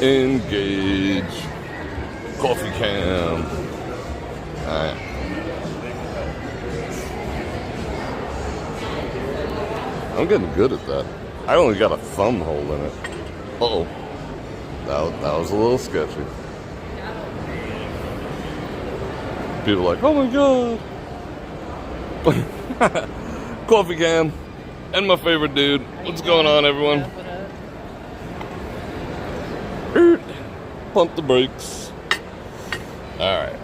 Engage. Coffee cam. Alright. I'm getting good at that. I only got a thumb hole in it. Uh-oh. That was a little sketchy. People are like, oh my god. Coffee can. And my favorite dude. What's going on, everyone? Pump the brakes. Alright.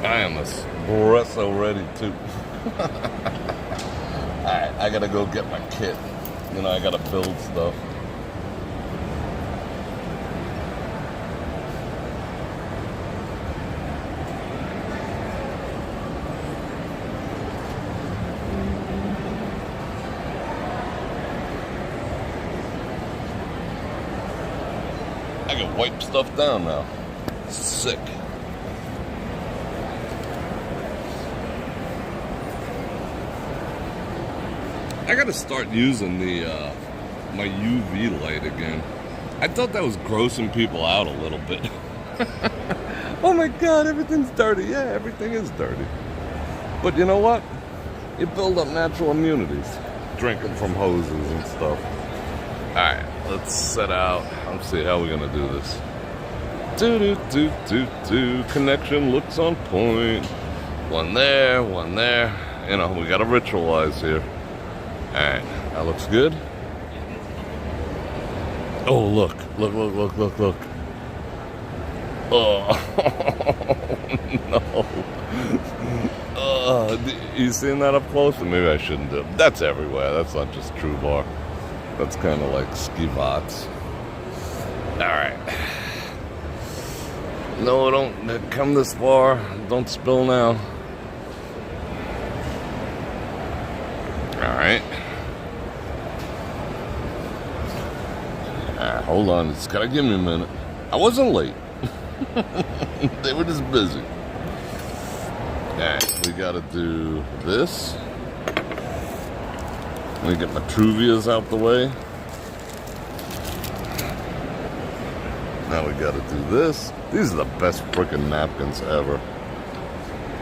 I am espresso ready too. Alright, I gotta go get my kit. You know, I gotta build stuff. I can wipe stuff down now. Sick. I gotta start using the my UV light again. I thought that was grossing people out a little bit. Oh my god, everything's dirty. Yeah, everything is dirty. But you know what? You build up natural immunities. Drinking from hoses and stuff. Alright, let's set out. Let's see how we're gonna do this. Connection looks on point. One there, one there. You know, we gotta ritualize here. Alright, that looks good. Oh, look. Oh, no. You seen that up close? Maybe I shouldn't do it. That's everywhere. That's not just True Bar. That's kind of like skivats. Alright. No, don't come this far. Don't spill now. Alright. Hold on. It's gotta give me a minute. I wasn't late. They were just busy. Alright, we gotta do this. Let me get my Truvias out the way. Now we gotta do this. These are the best freaking napkins ever.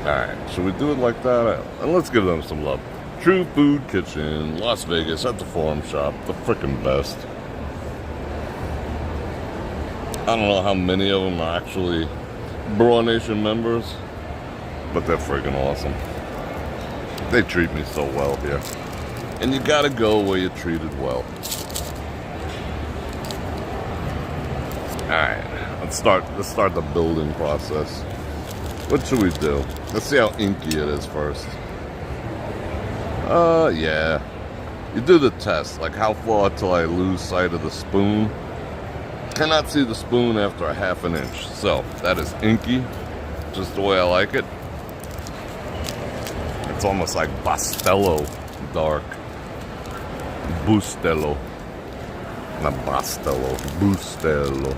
Alright, should we do it like that? And let's give them some love. True Food Kitchen, Las Vegas, at the Forum Shop. The freaking best. I don't know how many of them are actually Bror Nation members, but they're freaking awesome. They treat me so well here. And you gotta go where you're treated well. Alright, let's start the building process. What should we do? Let's see how inky it is first. Yeah. You do the test, like how far till I lose sight of the spoon. Cannot see the spoon after a half an inch. So, that is inky, just the way I like it. It's almost like Bastello dark. Bustello. Not Bastello, Bustello.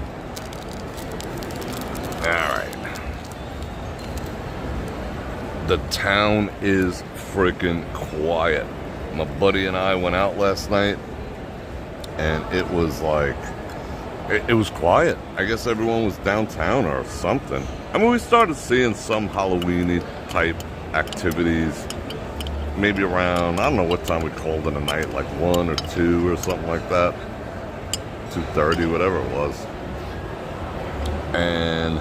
Alright. The town is freaking quiet. My buddy and I went out last night, and it was like, it was quiet. I guess everyone was downtown or something. I mean, we started seeing some Halloween-y type activities. Maybe around, I don't know what time we called it a night, like 1 or 2 or something like that. 2:30, whatever it was. And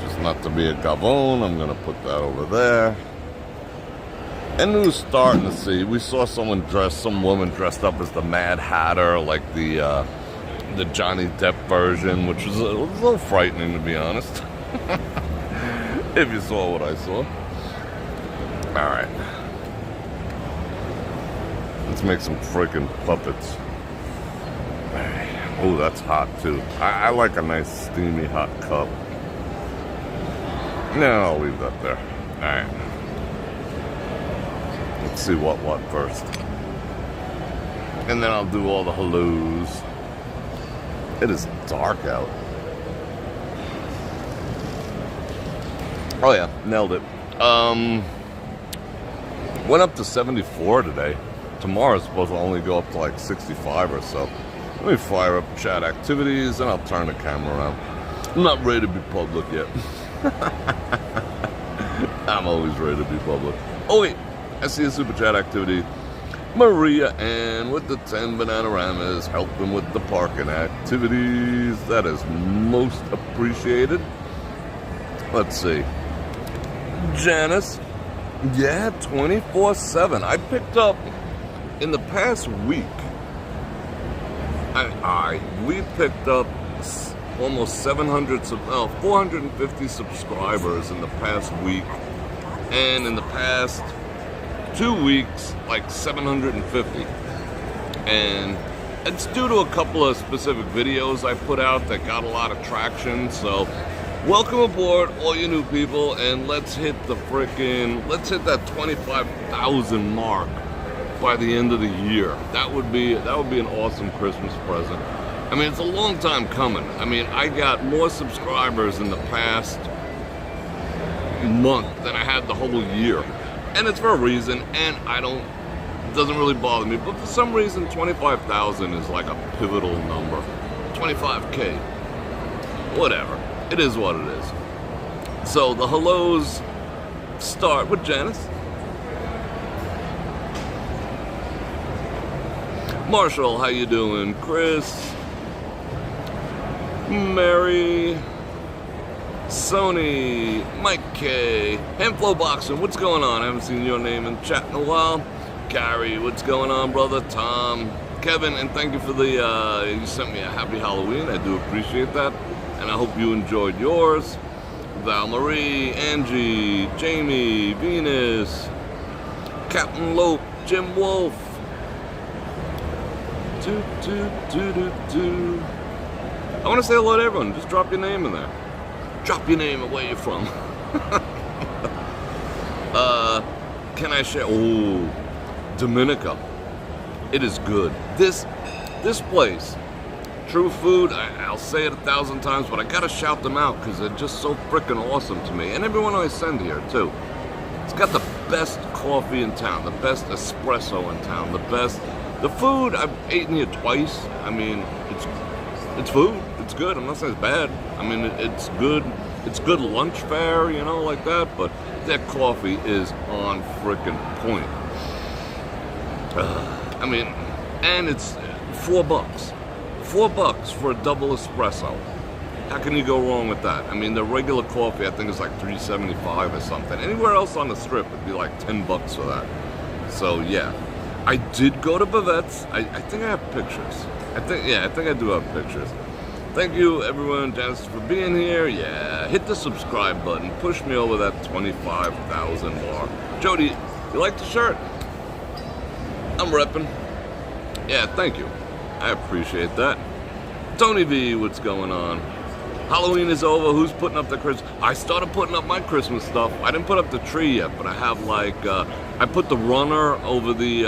just not to be a gavone, I'm going to put that over there. And we were starting to see, we saw some woman dressed up as the Mad Hatter, like the Johnny Depp version, which was a little frightening, to be honest. If you saw what I saw. Alright. Let's make some freaking puppets. Oh, that's hot too. I like a nice steamy hot cup. No, I'll leave that there. Alright. Let's see what first. And then I'll do all the hellos. It is dark out. Oh yeah, nailed it. Went up to 74 today. Tomorrow's supposed to only go up to like 65 or so. Let me fire up chat activities and I'll turn the camera around. I'm not ready to be public yet. I'm always ready to be public. Oh wait, I see a super chat activity. Maria Ann with the 10 Bananaраmas helping with the parking activities. That is most appreciated. Let's see. Janice. Yeah, 24/7. I picked up in the past week. We picked up almost 450 subscribers in the past week, and in the past 2 weeks, like 750. And it's due to a couple of specific videos I put out that got a lot of traction. So welcome aboard, all you new people, and let's hit that 25,000 mark by the end of the year. That would be an awesome Christmas present. I mean, it's a long time coming. I mean, I got more subscribers in the past month than I had the whole year. And it's for a reason, and it doesn't really bother me. But for some reason, 25,000 is like a pivotal number. 25K. Whatever. It is what it is. So the hellos start with Janice. Marshall, how you doing? Chris, Mary, Sony, Mike K, Handflow Boxing, what's going on? I haven't seen your name in chat in a while. Gary, what's going on, brother? Tom, Kevin, and thank you for you sent me a happy Halloween. I do appreciate that, and I hope you enjoyed yours. Val Marie, Angie, Jamie, Venus, Captain Lope, Jim Wolf. I want to say hello to everyone. Just drop your name in there. Drop your name and where you're from. Can I share? Oh, Dominica. It is good. This place, True Food, I'll say it 1,000 times, but I gotta shout them out because they're just so freaking awesome to me. And everyone I send here, too. It's got the best coffee in town, the best espresso in town, the food, I've eaten here twice. I mean, it's food. It's good. I'm not saying it's bad. I mean, it's good. It's good lunch fare, like that. But their coffee is on frickin' point. I mean, and it's $4. $4 for a double espresso. How can you go wrong with that? I mean, the regular coffee, I think, is like $3.75 or something. Anywhere else on the strip, it'd be like $10 for that. So, yeah. I did go to Bavette's. I think I have pictures. I think I do have pictures. Thank you, everyone, Janice, for being here. Yeah, hit the subscribe button. Push me over that 25,000 mark. Jody, you like the shirt? I'm repping. Yeah, thank you. I appreciate that. Tony V, what's going on? Halloween is over. Who's putting up the Christmas? I started putting up my Christmas stuff. I didn't put up the tree yet, but I have I put the runner over the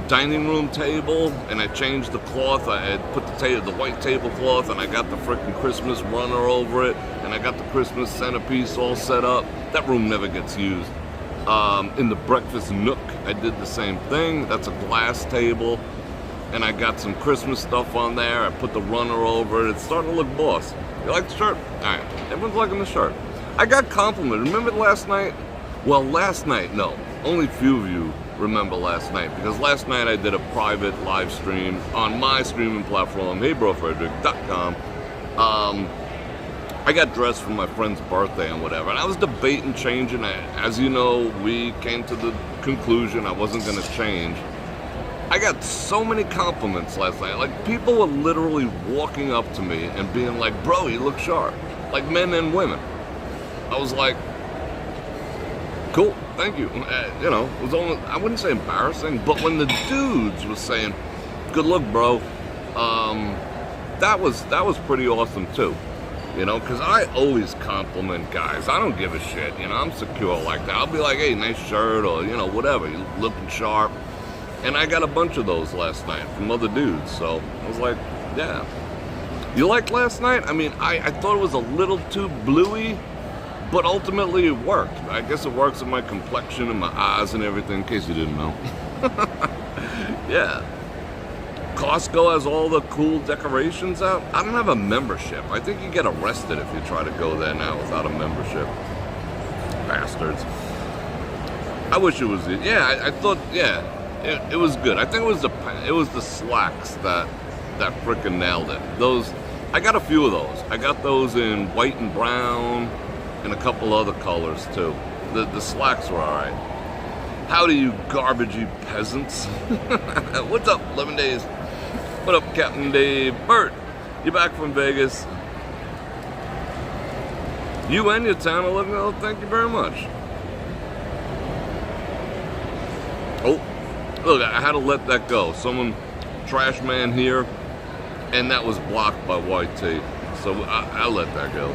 dining room table, and I changed the cloth. I had put the white tablecloth, and I got the frickin' Christmas runner over it, and I got the Christmas centerpiece all set up. That room never gets used. In the breakfast nook, I did the same thing. That's a glass table. And I got some Christmas stuff on there. I put the runner over it. It's starting to look boss. You like the shirt? Alright, everyone's liking the shirt. I got complimented. Remember last night? Well, last night, no. Only few of you remember last night. Because last night I did a private live stream on my streaming platform, brorfredrik.com. I got dressed for my friend's birthday and whatever. And I was debating changing it. As you know, we came to the conclusion I wasn't going to change. I got so many compliments last night. Like, people were literally walking up to me and being like, bro, you look sharp. Like, men and women. I was like, cool, thank you. It was only, I wouldn't say embarrassing, but when the dudes were saying, good look, bro, that was pretty awesome, too. Because I always compliment guys. I don't give a shit. I'm secure like that. I'll be like, hey, nice shirt, or, whatever. You're looking sharp. And I got a bunch of those last night from other dudes, so I was like, yeah. You liked last night? I mean, I thought it was a little too bluey, But ultimately it worked. I guess it works with my complexion and my eyes and everything, in case you didn't know. Yeah. Costco has all the cool decorations out. I don't have a membership. I think you get arrested if you try to go there now without a membership. Bastards. I wish it was, yeah, I thought, yeah, it was good. I think it was the slacks that frickin' nailed it. Those, I got a few of those. I got those in white and brown and a couple other colors too. The slacks were alright. Howdy, you garbagey peasants. What's up, 11 days? What up, Captain Dave? Bert, you back from Vegas? You and your town are looking, oh, thank you very much. Oh, look, I had to let that go. Someone, trash man here, and that was blocked by YT. So I let that go.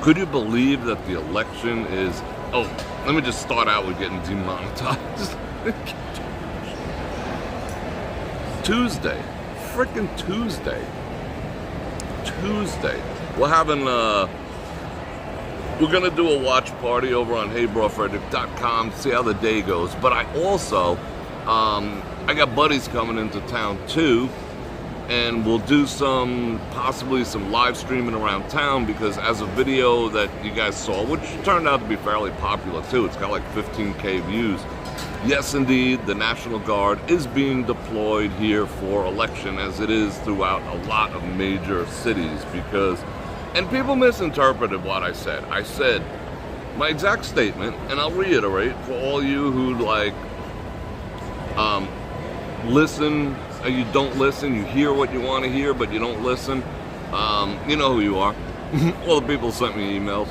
Could you believe that the election is... Oh, let me just start out with getting demonetized. Tuesday. Frickin' Tuesday. We're having... We're going to do a watch party over on brorfredrik.com, see how the day goes. But I also, I got buddies coming into town too, and we'll do possibly some live streaming around town, because as a video that you guys saw, which turned out to be fairly popular too, it's got like 15K views. Yes, indeed, the National Guard is being deployed here for election, as it is throughout a lot of major cities, because... And people misinterpreted what I said. I said my exact statement, and I'll reiterate for all you who listen, you don't listen, you hear what you want to hear, but you don't listen. You know who you are. All the people sent me emails.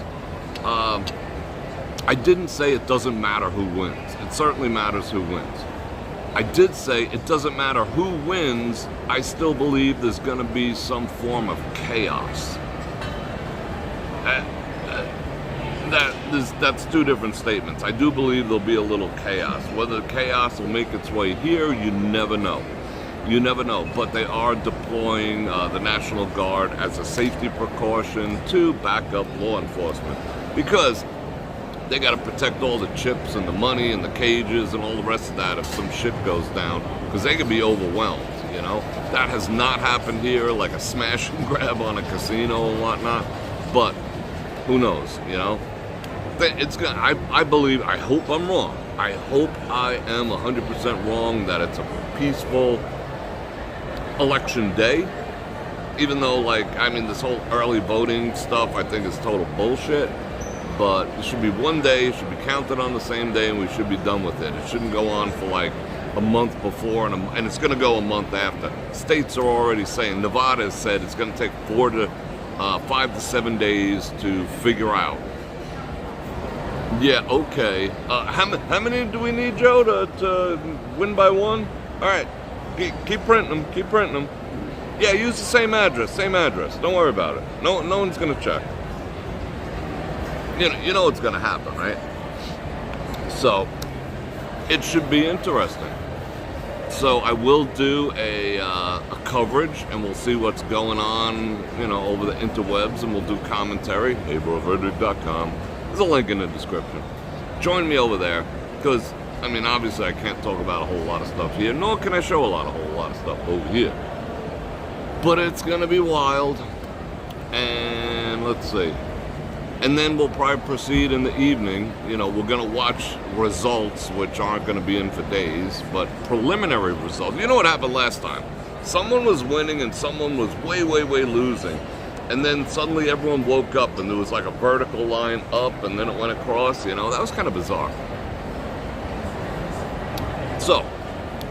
I didn't say it doesn't matter who wins. It certainly matters who wins. I did say it doesn't matter who wins, I still believe there's going to be some form of chaos. That's two different statements. I do believe there'll be a little chaos. Whether the chaos will make its way here, you never know. You never know. But they are deploying the National Guard as a safety precaution to back up law enforcement. Because they got to protect all the chips and the money and the cages and all the rest of that if some shit goes down. Because they could be overwhelmed, you know. That has not happened here, like a smash and grab on a casino and whatnot. But... who knows, you know? It's gonna, I believe, I hope I'm wrong. I hope I am 100% wrong that it's a peaceful election day. Even though, like, I mean, this whole early voting stuff I think is total bullshit. But it should be one day, it should be counted on the same day, and we should be done with it. It shouldn't go on for like a month before, and it's gonna go a month after. States are already saying, Nevada has said it's gonna take 5 to 7 days to figure out. Yeah, okay. How many do we need, Joe, to win by one? All right, keep printing them. Yeah, use the same address. Don't worry about it. No one's gonna check. You know what's gonna happen, right? So it should be interesting. So I will do a coverage, and we'll see what's going on, you know, over the interwebs, and we'll do commentary. brorfredrik.com. There's a link in the description. Join me over there, because, I mean, obviously I can't talk about a whole lot of stuff here, nor can I show a whole lot of stuff over here. But it's going to be wild, and let's see. And then we'll probably proceed in the evening. You know, we're going to watch results, which aren't going to be in for days, but preliminary results. You know what happened last time? Someone was winning and someone was way losing. And then suddenly everyone woke up and there was like a vertical line up and then it went across. You know, that was kind of bizarre. So,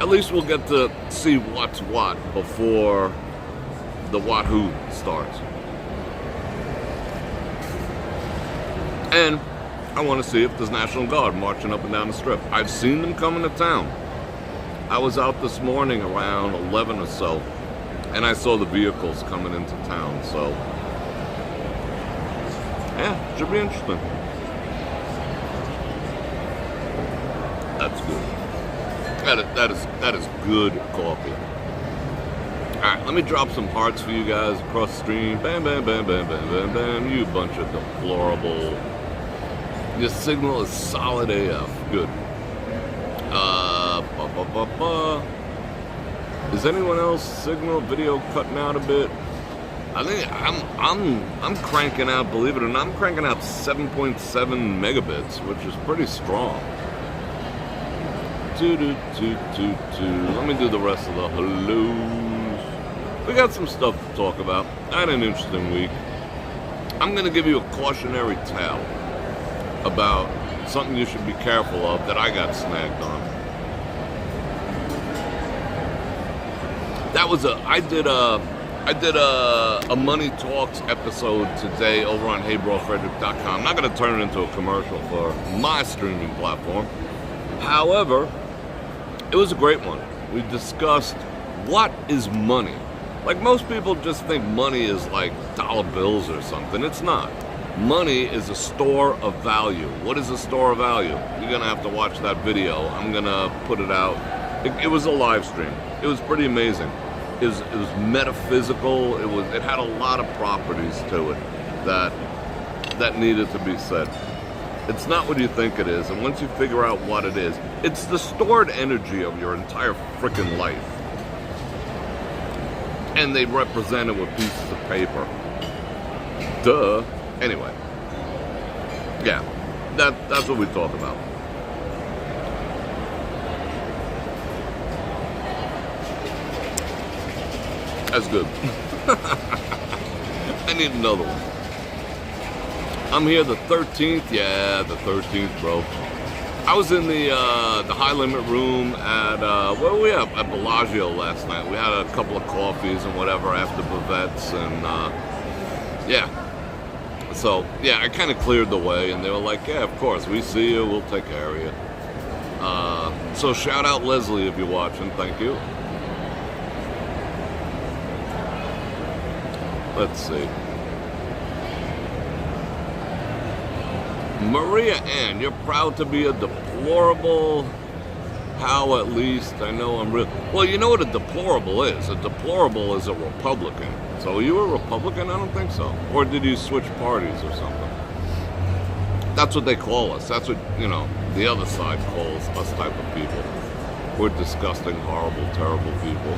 at least we'll get to see what's what before the what who starts. And I want to see if there's National Guard marching up and down the strip. I've seen them coming to town. I was out this morning around 11 or so, and I saw the vehicles coming into town, so yeah, should be interesting. That's good. That is good coffee. Alright, let me drop some hearts for you guys across the stream. Bam, bam, bam, bam, bam, bam, bam. You bunch of deplorable Your signal is solid AF. Good. Is anyone else signal video cutting out a bit? I think I'm cranking out, believe it or not, I'm cranking out 7.7 megabits, which is pretty strong. Let me do the rest of the hellos. We got some stuff to talk about. I had an interesting week. I'm going to give you a cautionary tale about something you should be careful of that I got snagged on. I did a Money Talks episode today over on HeyBrorFredrik.com. I'm not going to turn it into a commercial for my streaming platform. However, it was a great one. We discussed what is money. Like, most people just think money is like dollar bills or something. It's not. Money is a store of value. What is a store of value? You're going to have to watch that video. I'm going to put it out. It was a live stream. It was pretty amazing. It was metaphysical. It had a lot of properties to it that needed to be said. It's not what you think it is, and once you figure out what it is, it's the stored energy of your entire freaking life. And they represent it with pieces of paper. Duh. Anyway. Yeah. That's what we talk about. That's good. I need another one. I'm here the 13th. Yeah, the 13th, bro. I was in the high limit room at where were we at Bellagio last night. We had a couple of coffees and whatever after Bavettes, and yeah. So yeah, I kind of cleared the way, and they were like, "Yeah, of course, we see you. We'll take care of you." So shout out Leslie if you're watching. Thank you. Let's see. Maria Ann, you're proud to be a deplorable. How at least? I know I'm real. Well, you know what a deplorable is? A deplorable is a Republican. So are you a Republican? I don't think so. Or did you switch parties or something? That's what they call us. That's what, the other side calls us type of people. We're disgusting, horrible, terrible people.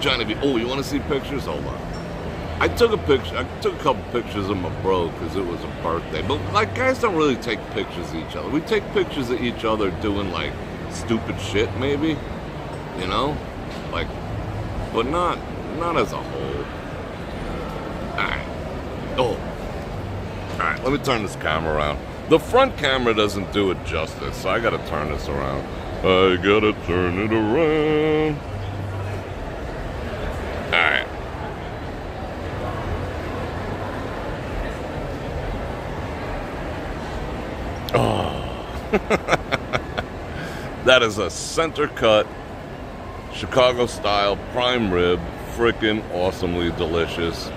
Trying to be, oh, you want to see pictures? Hold on. I took a couple pictures of my bro because it was a birthday. But, like, guys don't really take pictures of each other. We take pictures of each other doing, like, stupid shit, maybe. Like, but not as a whole. Alright. Oh. Alright, let me turn this camera around. The front camera doesn't do it justice, so I gotta turn this around. I gotta turn it around. Alright. Oh. That is a center cut, Chicago style prime rib, freaking awesomely delicious.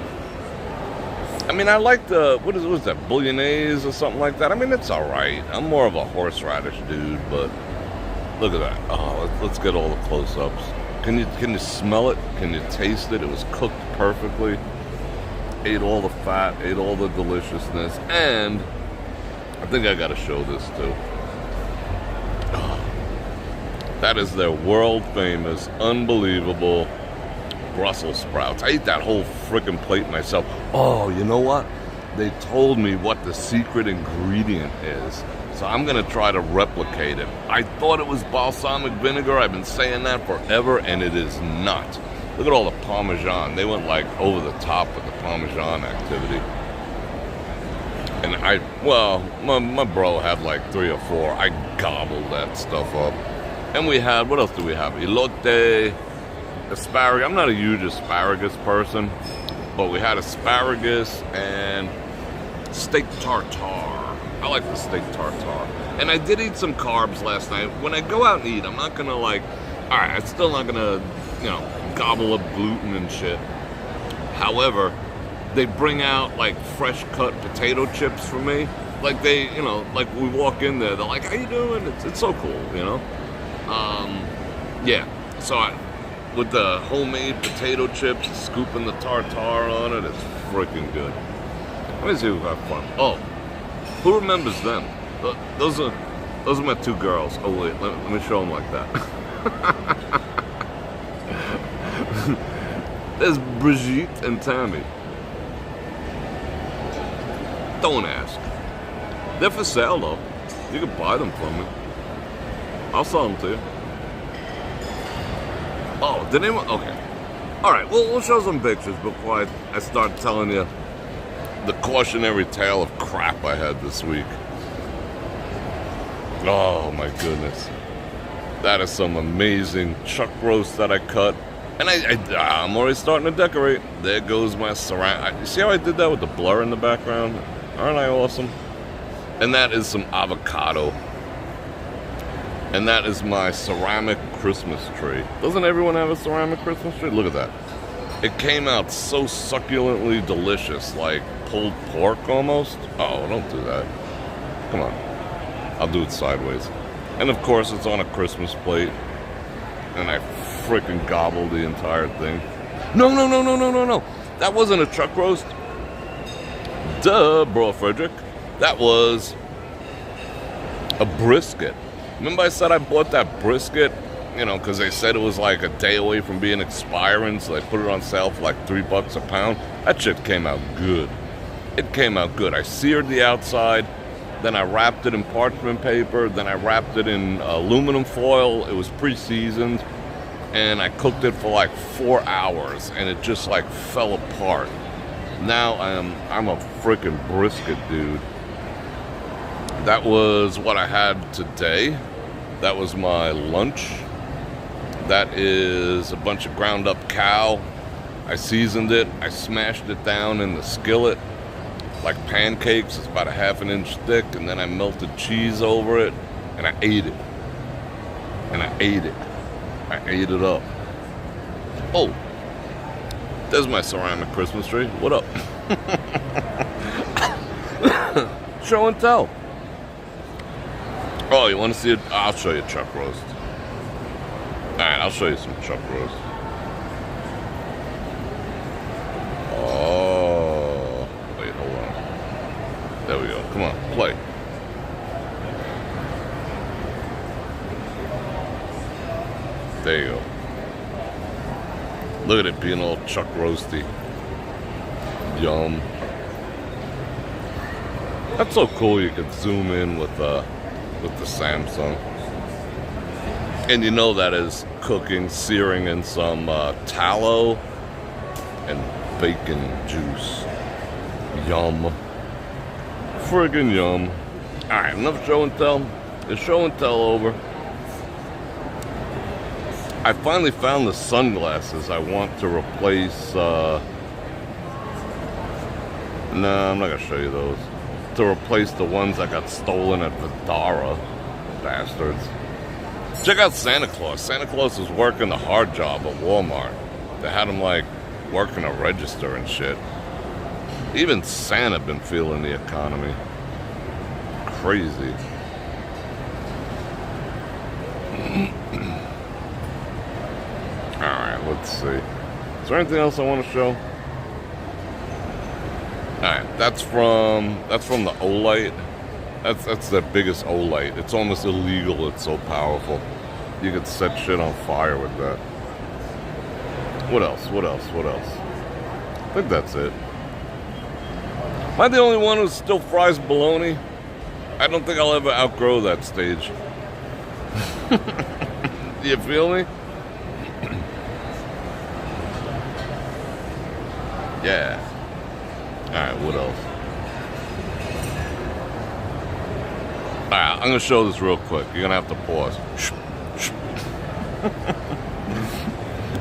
I mean, I like what is that, bouillabaisse or something like that? I mean, it's alright. I'm more of a horseradish dude, but look at that. Oh, let's get all the close-ups. Can you smell it? Can you taste it? It was cooked perfectly. Ate all the fat, ate all the deliciousness, and I think I gotta show this too. Oh, that is their world-famous, unbelievable Brussels sprouts. I ate that whole freaking plate myself. Oh, you know what? They told me what the secret ingredient is. So I'm going to try to replicate it. I thought it was balsamic vinegar. I've been saying that forever, and it is not. Look at all the Parmesan. They went like over the top with the Parmesan activity. And my bro had like 3 or 4. I gobbled that stuff up. And we had, what else do we have? Elote, asparagus. I'm not a huge asparagus person, but we had asparagus and steak tartare. I like the steak tartare. And I did eat some carbs last night. When I go out and eat, I'm not gonna I'm still not gonna, gobble up gluten and shit. However, they bring out like fresh cut potato chips for me. Like they, like we walk in there, they're like, "How you doing?" It's so cool, Yeah. So with the homemade potato chips, scooping the tartare on it, it's freaking good. Let me see if I have fun. Oh, Who remembers them? Those are my two girls. Oh wait, let me show them like that. There's Brigitte and Tammy. Don't ask. They're for sale though. You can buy them from me. I'll sell them to you. Oh, did anyone? Okay. Alright, well, we'll show some pictures before I start telling you the cautionary tale of crap I had this week. Oh my goodness. That is some amazing chuck roast that I cut. And I'm already starting to decorate. There goes my you see how I did that with the blur in the background? Aren't I awesome? And that is some avocado. And that is my ceramic Christmas tree. Doesn't everyone have a ceramic Christmas tree? Look at that. It came out so succulently delicious, like pulled pork almost. Oh, don't do that. Come on. I'll do it sideways. And of course, it's on a Christmas plate. And I freaking gobbled the entire thing. No. That wasn't a chuck roast. Duh, Bror Fredrik. That was a brisket. Remember I said I bought that brisket, you know, because they said it was like a day away from being expiring, so they put it on sale for like $3 a pound. That shit came out good. It came out good. I seared the outside, then I wrapped it in parchment paper, then I wrapped it in aluminum foil. It was pre-seasoned, and I cooked it for like 4 hours, and it just like fell apart. Now I'm a freaking brisket dude. That was what I had today. That was my lunch. That is a bunch of ground up cow. I seasoned it. I smashed it down in the skillet like pancakes. It's about a ½ inch thick. And then I melted cheese over it. And I ate it. And I ate it. I ate it up. Oh, there's my ceramic Christmas tree. What up? Show and tell. Oh, you want to see it? I'll show you chuck roast. Alright, I'll show you some chuck roast. Oh, wait, hold on. There we go. Come on, play. There you go. Look at it being all chuck roasty. Yum. That's so cool you can zoom in with the Samsung. And you know that is cooking, searing in some tallow and bacon juice. Yum. Friggin' yum. Alright, enough show and tell. It's show and tell over. I finally found the sunglasses I want to replace. No, I'm not going to show you those. To replace the ones that got stolen at Vidara. Bastards. Check out Santa Claus. Santa Claus was working the hard job at Walmart. They had him like working a register and shit. Even Santa been feeling the economy. Crazy. Alright, let's see. Is there anything else I want to show? Alright, that's from the Olight. That's the biggest Olight. It's almost illegal, it's so powerful. You could set shit on fire with that. What else? I think that's it. Am I the only one who still fries bologna? I don't think I'll ever outgrow that stage. You feel me? Yeah. Alright, what else? Alright, I'm gonna show this real quick. You're gonna have to pause.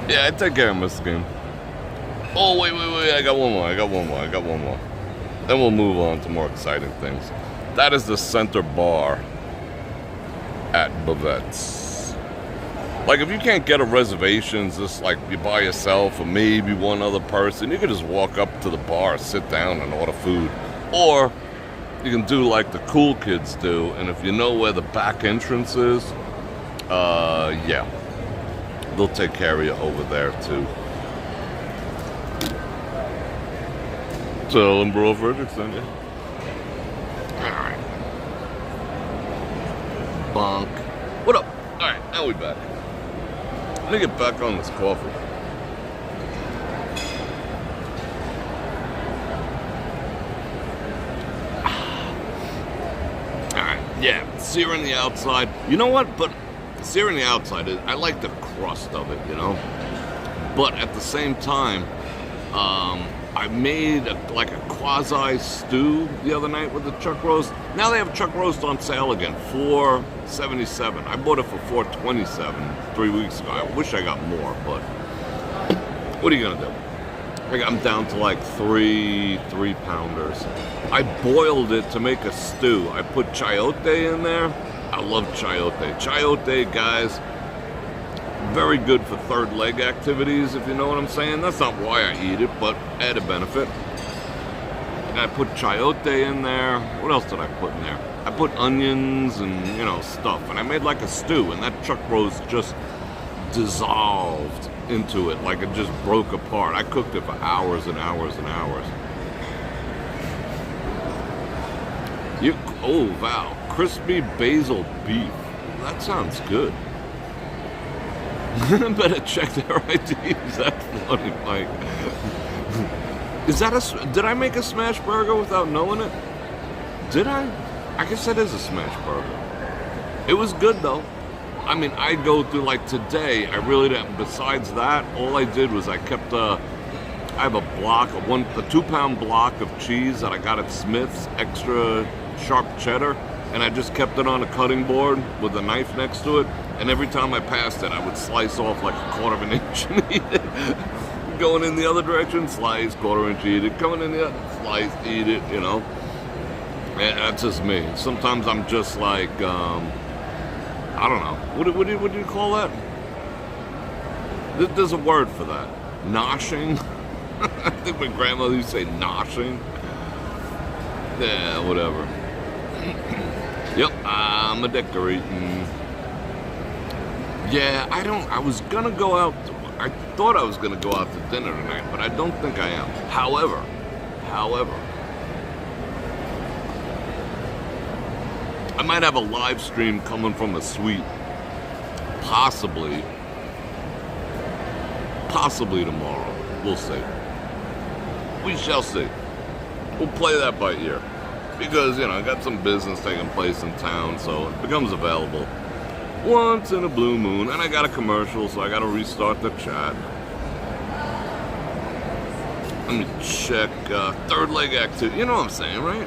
Yeah, I take care of my skin. Oh, wait. I got one more. Then we'll move on to more exciting things. That is the center bar at Bavette's. Like, if you can't get a reservation, just like you by yourself or maybe one other person, you can just walk up to the bar, sit down, and order food. Or you can do like the cool kids do, and if you know where the back entrance is, yeah, they'll take care of you over there too. So, Bror Fredrik sent you. Alright. bonk. What up? All right, now we back. Let me get back on this coffee. All right, yeah, searing the outside. You know what? But searing the outside, I like the crust of it, you know? But at the same time, I made a quasi stew the other night with the chuck roast. Now they have chuck roast on sale again, $4.77. I bought it for $4.27 3 weeks ago. I wish I got more, but what are you gonna do? I'm down to like three pounders. I boiled it to make a stew. I put chayote in there. I love chayote. Chayote, guys, very good for third leg activities, if you know what I'm saying. That's not why I eat it, but added benefit. And I put chayote in there. What else did I put in there? I put onions and, you know, stuff. And I made like a stew, and that chuck roast just dissolved into it. Like it just broke apart. I cooked it for hours and hours and hours. Oh, wow. Crispy basil beef. That sounds good. I better check their IDs. That's funny, Mike. Is that did I make a smash burger without knowing it? Did I? I guess that is a smash burger. It was good, though. I mean, I go through, like today, I really didn't. Besides that, all I did was I kept I have a 2-pound block of cheese that I got at Smith's, extra sharp cheddar, and I just kept it on a cutting board with a knife next to it, and every time I passed it, I would slice off like a 1/4 inch and eat it. Going in the other direction, slice, 1/4 inch, eat it. Coming in the other, slice, eat it, you know. And that's just me. Sometimes I'm just like, I don't know. What do you call that? There's a word for that. Noshing. I think my grandmother used to say noshing. Yeah, whatever. Yep, I'm a decorating. Yeah, I was gonna go out. I thought I was gonna go out to dinner tonight, but I don't think I am. However, I might have a live stream coming from a suite. Possibly tomorrow. We'll see. We shall see. We'll play that by ear. Because, you know, I got some business taking place in town, so it becomes available once in a blue moon. And I got a commercial, so I got to restart the chat. Let me check third leg activity. You know what I'm saying, right?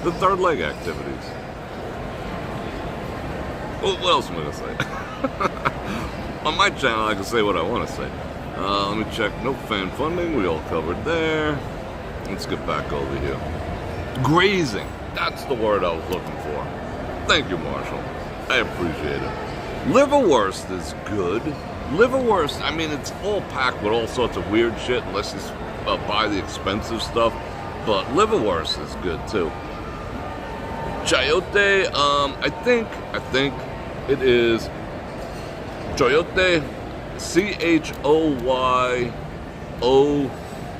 The third leg activities. Well, what else am I going to say? On my channel, I can say what I want to say. Let me check. No fan funding. We all covered there. Let's get back over here. Grazing. That's the word I was looking for. Thank you, Marshall. I appreciate it. Liverwurst is good. Liverwurst, I mean, it's all packed with all sorts of weird shit unless you buy the expensive stuff. But liverwurst is good, too. Chayote, I think it is Chayote,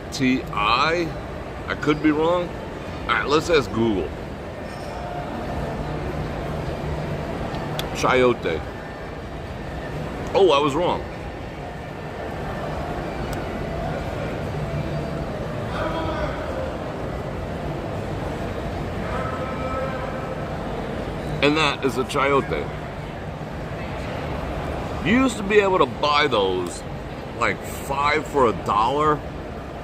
Choyoti. I could be wrong. All right, let's ask Google. Chayote. Oh, I was wrong. And that is a chayote. You used to be able to buy those like 5 for $1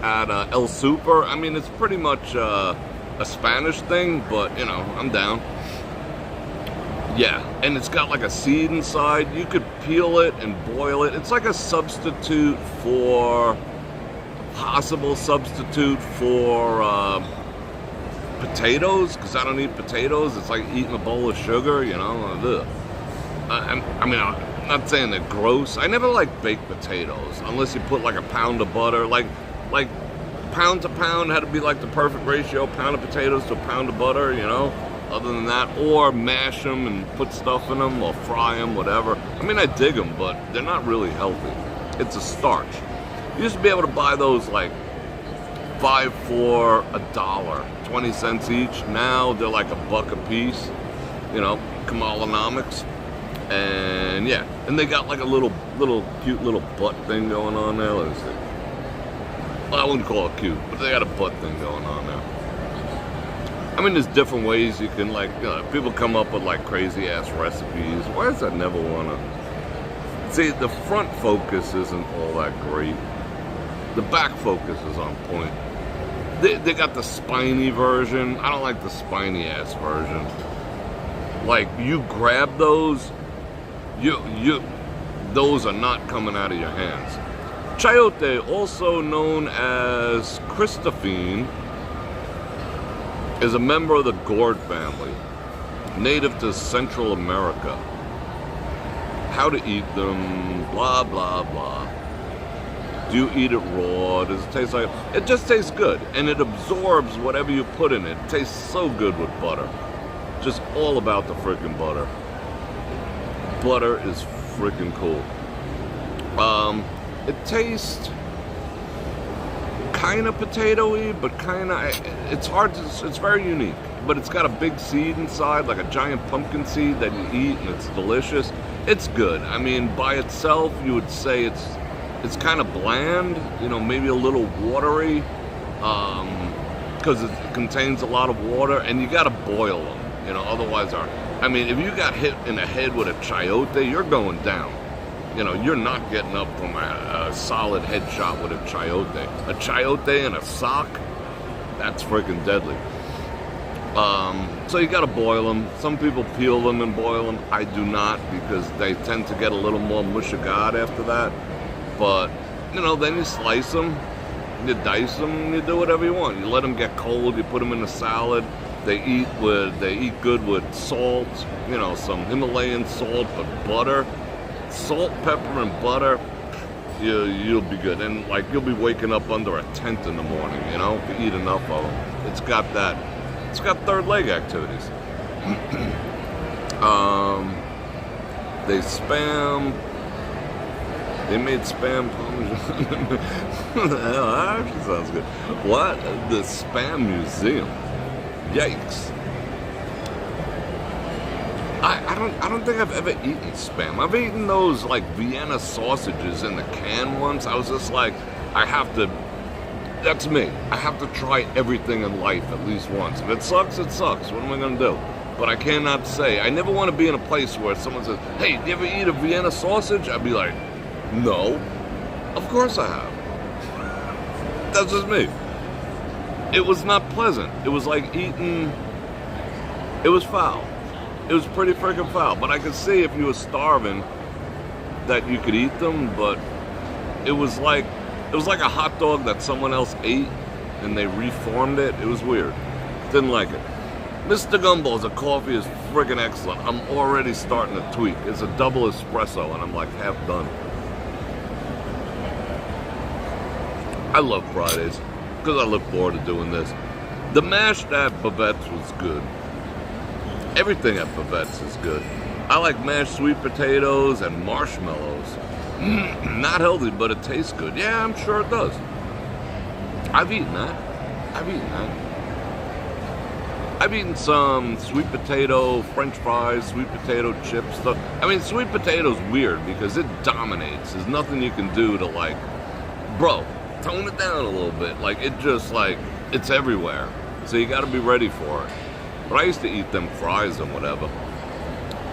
at El Super. I mean, it's pretty much a Spanish thing, but you know, I'm down. Yeah, and it's got like a seed inside. You could peel it and boil it. It's like a substitute for, possible substitute for potatoes, because I don't eat potatoes. It's like eating a bowl of sugar, you know. I mean, I'm not saying they're gross. I never like baked potatoes, unless you put like a pound of butter, like pound to pound had to be like the perfect ratio, pound of potatoes to a pound of butter, you know. Other than that, or mash them and put stuff in them, or fry them, whatever. I mean, I dig them, but they're not really healthy. It's a starch. You used to be able to buy those like 5 for $1, 20 cents each. Now they're like $1 a piece. You know, Kamalanomics. And yeah, and they got like a little cute little butt thing going on there. Let's see. Well, I wouldn't call it cute, but they got a butt thing going on there. I mean, there's different ways you can, like, people come up with like crazy ass recipes. Why does that never wanna? See, the front focus isn't all that great. The back focus is on point. They got the spiny version. I don't like the spiny ass version. Like, you grab those, those are not coming out of your hands. Chayote, also known as Christophine, is a member of the gourd family, native to Central America. How to eat them, blah, blah, blah. Do you eat it raw? Does it taste like... It just tastes good, and it absorbs whatever you put in it. It tastes so good with butter. Just all about the freaking butter. Butter is freaking cool. It tastes kind of potato-y, but kind of... It's hard to... It's very unique, but it's got a big seed inside, like a giant pumpkin seed that you eat, and it's delicious. It's good. I mean, by itself, you would say it's kind of bland, you know, maybe a little watery, because it contains a lot of water, and you got to boil them, you know, otherwise, I mean, if you got hit in the head with a chayote, you're going down. You know, you're not getting up from a solid headshot with a chayote. A chayote in a sock, that's freaking deadly. So you gotta boil them. Some people peel them and boil them. I do not, because they tend to get a little more mushagad after that. But, you know, then you slice them, you dice them, you do whatever you want. You let them get cold, you put them in a salad. They eat good with salt, you know, some Himalayan salt, but butter. Salt, pepper, and butter, you'll be good. And, like, you'll be waking up under a tent in the morning, you know, if you eat enough of them. It's got third leg activities. They made spam parmesan. That actually sounds good. What? The Spam Museum. Yikes. I don't think I've ever eaten spam. I've eaten those, like, Vienna sausages in the can once. I was just like, that's me. I have to try everything in life at least once. If it sucks, it sucks. What am I going to do? But I cannot say. I never want to be in a place where someone says, hey, do you ever eat a Vienna sausage? I'd be like, no. Of course I have. That's just me. It was not pleasant. It was like eating... It was foul. It was pretty freaking foul. But I could see if you were starving that you could eat them, but it was like a hot dog that someone else ate and they reformed it. It was weird. Didn't like it. Mr. Gumball's coffee is freaking excellent. I'm already starting to tweak. It's a double espresso and I'm like half done. I love Fridays because I look forward to doing this. The mashed at Babette's was good. Everything at Babette's is good. I like mashed sweet potatoes and marshmallows. Not healthy, but it tastes good. Yeah, I'm sure it does. I've eaten that. I've eaten some sweet potato, French fries, sweet potato chips stuff. I mean, sweet potato's weird because it dominates. There's nothing you can do to, like, bro, tone it down a little bit. Like, it just, like, it's everywhere. So you gotta be ready for it. But I used to eat them fries and whatever.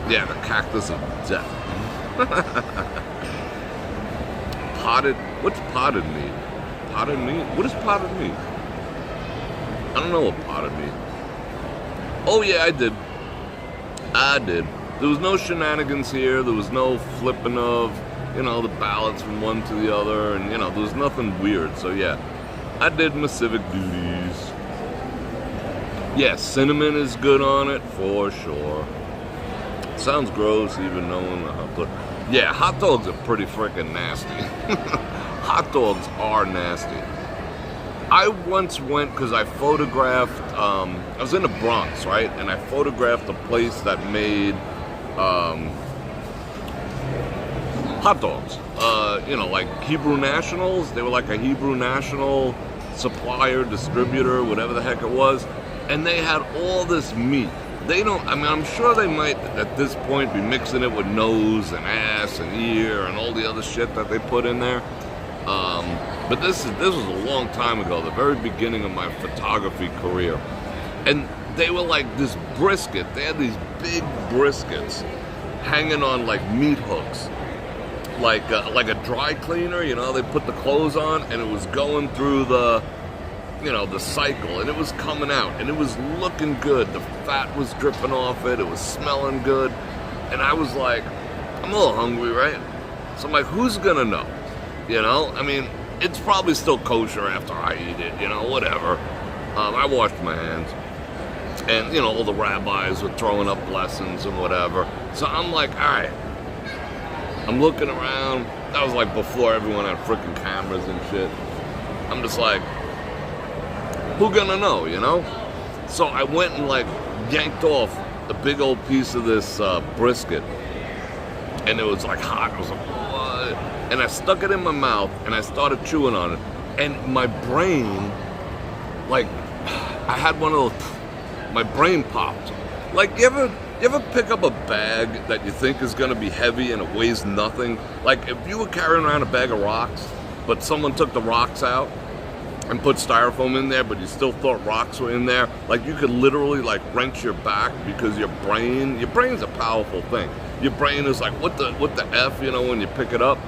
Yeah, the cactus of death. What's potted meat? Potted meat? What is potted meat? I don't know what potted meat. Oh yeah, I did. There was no shenanigans here. There was no flipping of, you know, the ballots from one to the other, and, you know, there was nothing weird. So yeah, I did my civic duties. Yeah, cinnamon is good on it, for sure. Sounds gross even knowing how good. Yeah, hot dogs are pretty freaking nasty. Hot dogs are nasty. I once went, because I photographed, I was in the Bronx, right? And I photographed a place that made hot dogs. You know, like Hebrew Nationals. They were like a Hebrew National supplier, distributor, whatever the heck it was. And they had all this meat they don't, I mean, I'm sure they might at this point be mixing it with nose and ass and ear and all the other shit that they put in there. But this was a long time ago, the very beginning of my photography career. And they were like this brisket. They had these big briskets hanging on like meat hooks, like a dry cleaner. You know, they put the clothes on, and it was going through the, you know, the cycle, and it was coming out, and it was looking good. The fat was dripping off it. It was smelling good, and I was like, I'm a little hungry, right? So I'm like, who's gonna know? You know, I mean, it's probably still kosher after I eat it. You know, whatever. I washed my hands. And, you know, all the rabbis were throwing up blessings and whatever. So I'm like, all right. I'm looking around. That was like before everyone had freaking cameras and shit. I'm just like, who gonna know, you know? So I went and like yanked off a big old piece of this brisket. And it was like hot. I was like, what? And I stuck it in my mouth and I started chewing on it. And my brain, like, I had one of those, my brain popped. Like, you ever pick up a bag that you think is gonna be heavy and it weighs nothing? Like, if you were carrying around a bag of rocks, but someone took the rocks out and put styrofoam in there, but you still thought rocks were in there, like you could literally like wrench your back because your brain's a powerful thing. Your brain is like, what the F, you know, when you pick it up.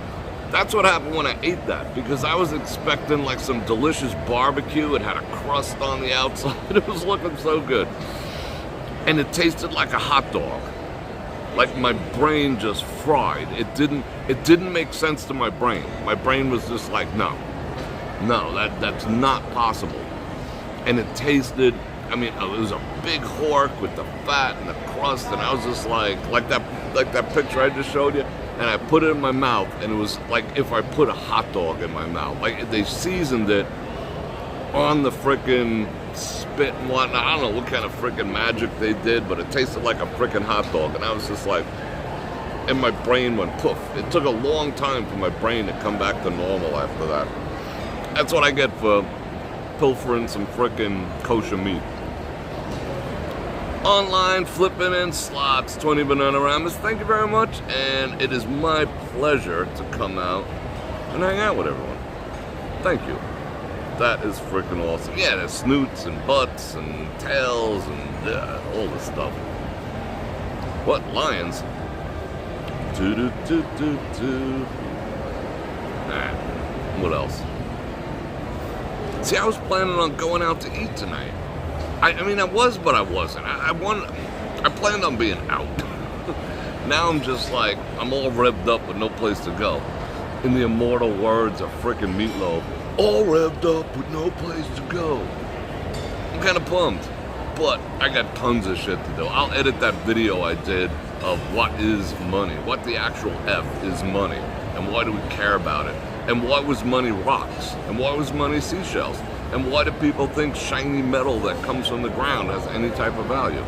That's what happened when I ate that, because I was expecting like some delicious barbecue. It had a crust on the outside. It was looking so good. And it tasted like a hot dog. Like my brain just fried. It didn't make sense to my brain. My brain was just like, no, that's not possible. And it tasted, I mean, it was a big hork with the fat and the crust, and I was just like that picture I just showed you. And I put it in my mouth, and it was like if I put a hot dog in my mouth. Like, they seasoned it on the frickin' spit and whatnot. I don't know what kind of frickin' magic they did, but it tasted like a frickin' hot dog. And I was just like, and my brain went poof. It took a long time for my brain to come back to normal after that. That's what I get for pilfering some frickin' kosher meat. Online, flipping in slots, 20 Bananaramas. Thank you very much, and it is my pleasure to come out and hang out with everyone. Thank you. That is freaking awesome. Yeah, there's snoots and butts and tails and all this stuff. What? Lions? What else? See, I was planning on going out to eat tonight. I mean, I was, but I wasn't. I planned on being out. Now I'm just like, I'm all revved up with no place to go. In the immortal words of frickin' Meatloaf, all revved up with no place to go. I'm kind of bummed, but I got tons of shit to do. I'll edit that video I did of what is money, what the actual F is money, and why do we care about it, and why was money rocks, and why was money seashells. And why do people think shiny metal that comes from the ground has any type of value?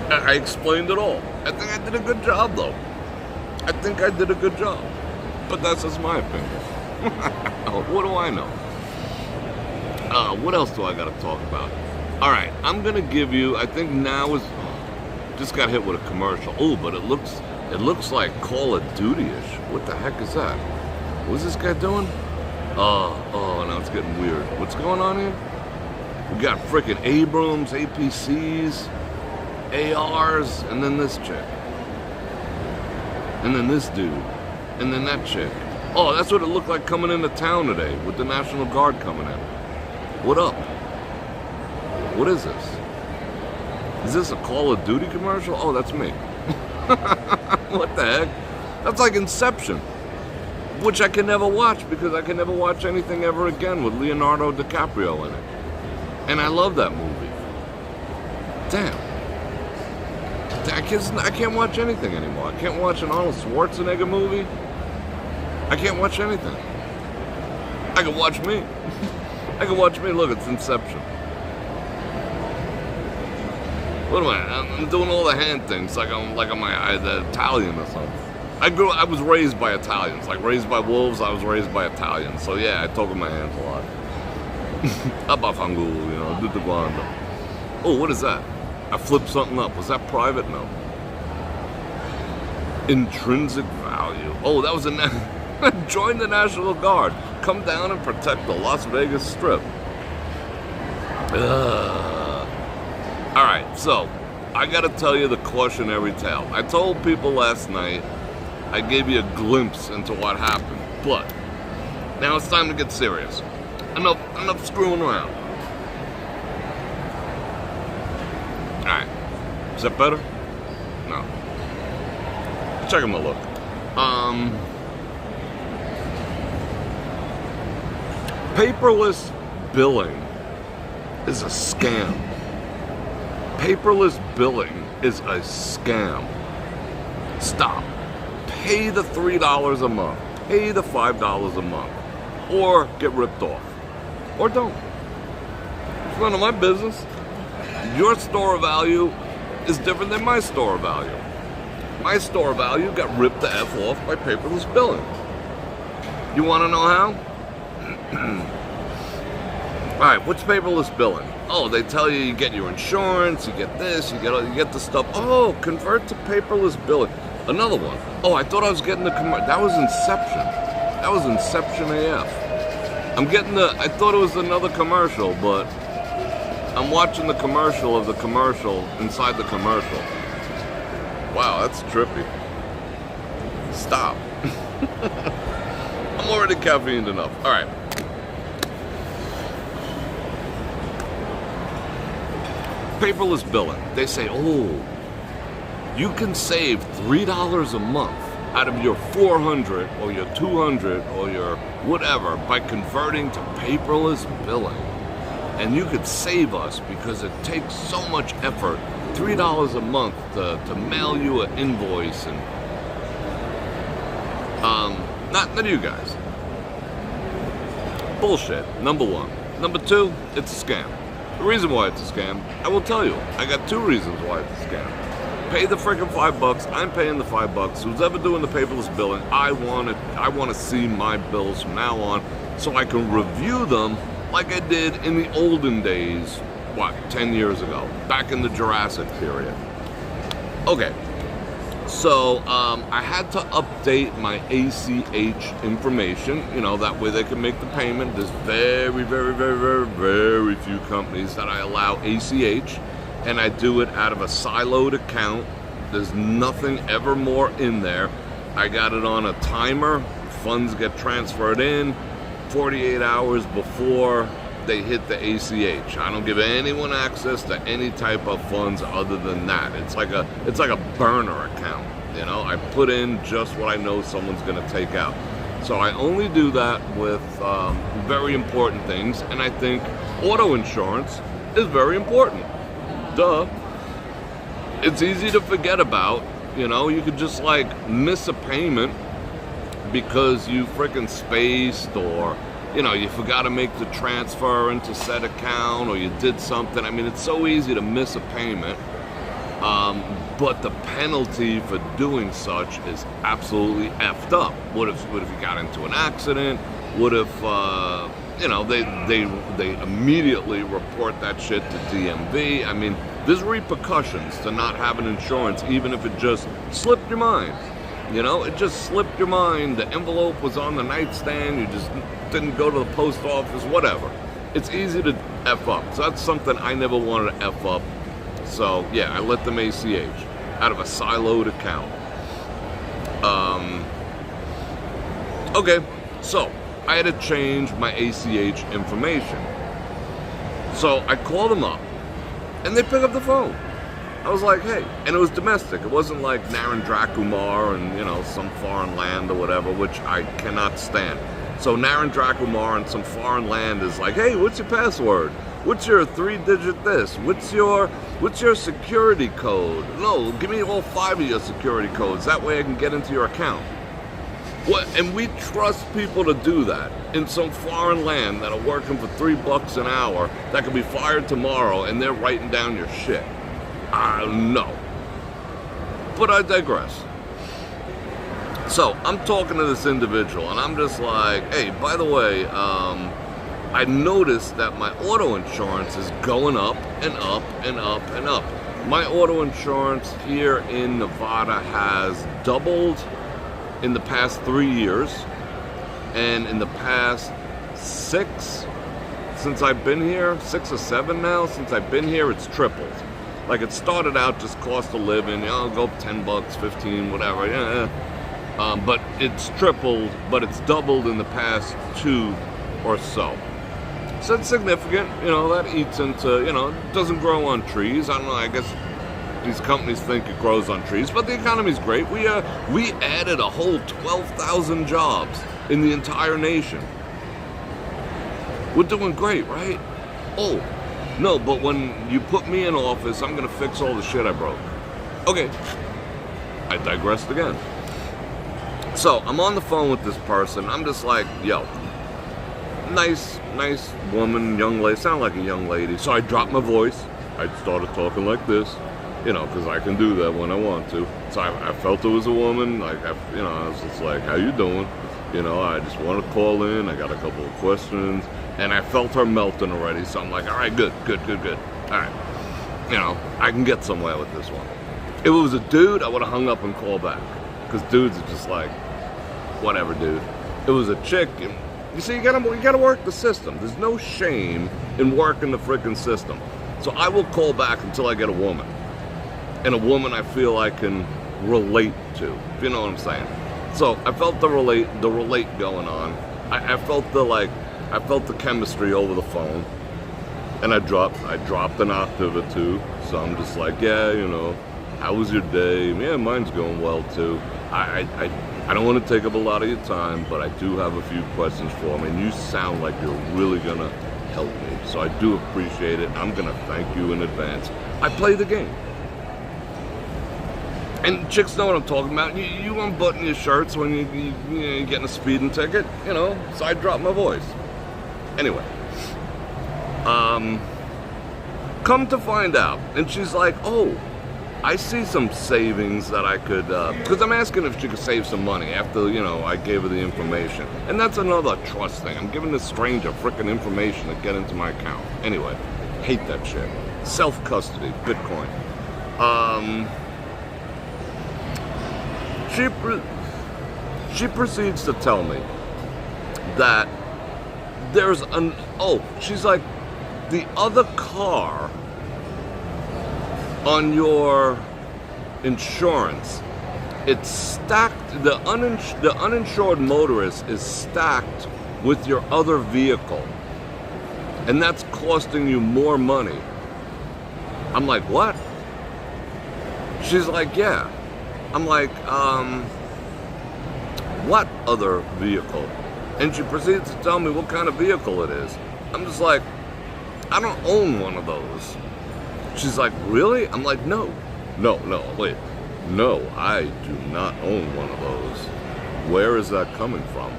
I explained it all. I think I did a good job, though. I think I did a good job. But that's just my opinion. What do I know? What else do I got to talk about? All right, I'm going to give you, I think now is, just got hit with a commercial. Oh, but it looks like Call of Duty-ish. What the heck is that? What's this guy doing? Oh, now it's getting weird. What's going on here? We got frickin' Abrams, APCs, ARs, and then this chick. And then this dude. And then that chick. Oh, that's what it looked like coming into town today, with the National Guard coming in. What up? What is this? Is this a Call of Duty commercial? Oh, that's me. What the heck? That's like Inception. Which I can never watch, because I can never watch anything ever again with Leonardo DiCaprio in it. And I love that movie. Damn. I can't watch anything anymore. I can't watch an Arnold Schwarzenegger movie. I can't watch anything. I can watch me. I can watch me. Look, it's Inception. What am I? I'm doing all the hand things like I'm the Italian or something. I was raised by Italians, like raised by wolves. I was raised by Italians, so yeah, I talk with my hands a lot. Abafangul, you know, tutto quanto. Oh, what is that? I flipped something up. Was that private? No. Intrinsic value. Oh, that was join the National Guard. Come down and protect the Las Vegas Strip. All right, so I got to tell you the cautionary tale. I told people last night, I gave you a glimpse into what happened, but now it's time to get serious. Enough screwing around. All right, is that better? No. Check my look. Paperless billing is a scam. Paperless billing is a scam. Stop. Pay the $3 a month. Pay the $5 a month. Or get ripped off. Or don't. It's none of my business. Your store of value is different than my store of value. My store of value got ripped the F off by paperless billing. You want to know how? Alright, what's paperless billing? Oh, they tell you you get your insurance, you get this, you get the stuff. Oh, convert to paperless billing. Another one. Oh, I thought I was getting the commercial. That was Inception. That was Inception AF. I thought it was another commercial, but I'm watching the commercial of the commercial inside the commercial. Wow, that's trippy. Stop. I'm already caffeined enough. All right. Paperless billing. They say, oh, you can save $3 a month out of your $400 or your $200 or your whatever by converting to paperless billing. And you could save us because it takes so much effort, $3 a month to mail you an invoice and not you guys. Bullshit, number one. Number two, it's a scam. The reason why it's a scam, I will tell you. I got two reasons why it's a scam. Pay the freaking $5. I'm paying the $5. Who's ever doing the paperless billing, I want to see my bills from now on so I can review them like I did in the olden days, 10 years ago, back in the Jurassic period. Okay, so I had to update my ACH information, that way they can make the payment. There's very, very, very, very, very few companies that I allow ACH, and I do it out of a siloed account. There's nothing ever more in there. I got it on a timer. Funds get transferred in 48 hours before they hit the ACH. I don't give anyone access to any type of funds other than that. It's like a burner account. I put in just what I know someone's going to take out. So I only do that with very important things, and I think auto insurance is very important. Duh. It's easy to forget about. You could just miss a payment because you freaking spaced, or you forgot to make the transfer into said account, or you did something. I mean, it's so easy to miss a payment, but the penalty for doing such is absolutely effed up. What if you got into an accident? What if they immediately report that shit to DMV? I mean, there's repercussions to not having insurance, even if it just slipped your mind. It just slipped your mind. The envelope was on the nightstand. You just didn't go to the post office, whatever. It's easy to F up. So that's something I never wanted to F up. So, yeah, I let them ACH out of a siloed account. Okay, so I had to change my ACH information. So I called them up, and they pick up the phone. I was like, hey, and it was domestic. It wasn't like Narendra and, some foreign land or whatever, which I cannot stand. So Narendra and some foreign land is like, hey, what's your password? What's your 3-digit this? What's your security code? No, give me all 5 of your security codes. That way I can get into your account. What? And we trust people to do that in some foreign land that are working for $3 an hour that could be fired tomorrow, and they're writing down your shit. No. But I digress. So I'm talking to this individual, and I'm just like, hey, by the way, I noticed that my auto insurance is going up and up and up and up. My auto insurance here in Nevada has doubled in the past 3 years, and in the past 6, since I've been here, 6 or 7 now, since I've been here, it's tripled. Like, it started out just cost of living, go up 10 bucks, 15, whatever, but it's tripled, but it's doubled in the past 2 or so. So it's significant, that eats into, it doesn't grow on trees. I don't know, I guess these companies think it grows on trees, but the economy's great. We added a whole 12,000 jobs in the entire nation. We're doing great, right? Oh, no, but when you put me in office, I'm going to fix all the shit I broke. Okay, I digressed again. So I'm on the phone with this person. I'm just like, yo, nice woman, young lady, sound like a young lady. So I dropped my voice. I started talking like this, because I can do that when I want to. So I felt it was a woman. Like, I was just like, how you doing? I just want to call in. I got a couple of questions. And I felt her melting already. So I'm like, all right, good. All right. I can get somewhere with this one. If it was a dude, I would have hung up and called back. Because dudes are just like, whatever, dude. It was a chick. And you see, you gotta work the system. There's no shame in working the freaking system. So I will call back until I get a woman. And a woman I feel I can relate to, if you know what I'm saying. So I felt the relate going on. I felt the chemistry over the phone. And I dropped an octave or two. So I'm just like, how was your day? Yeah, mine's going well too. I don't want to take up a lot of your time, but I do have a few questions for me. And you sound like you're really gonna help me. So I do appreciate it. I'm gonna thank you in advance. I play the game. And chicks know what I'm talking about. You unbutton your shirts when you're getting a speeding ticket, so I drop my voice. Anyway, come to find out, and she's like, oh, I see some savings that I could, because I'm asking if she could save some money after, I gave her the information. And that's another trust thing. I'm giving this stranger frickin' information to get into my account. Anyway, hate that shit. Self-custody, Bitcoin. She proceeds to tell me that there's she's like, the other car on your insurance, it's stacked, the uninsured motorist is stacked with your other vehicle, and that's costing you more money. I'm like, what? She's like, yeah. I'm like, what other vehicle? And she proceeds to tell me what kind of vehicle it is. I'm just like, I don't own one of those. She's like, really? I'm like, no, wait. No, I do not own one of those. Where is that coming from?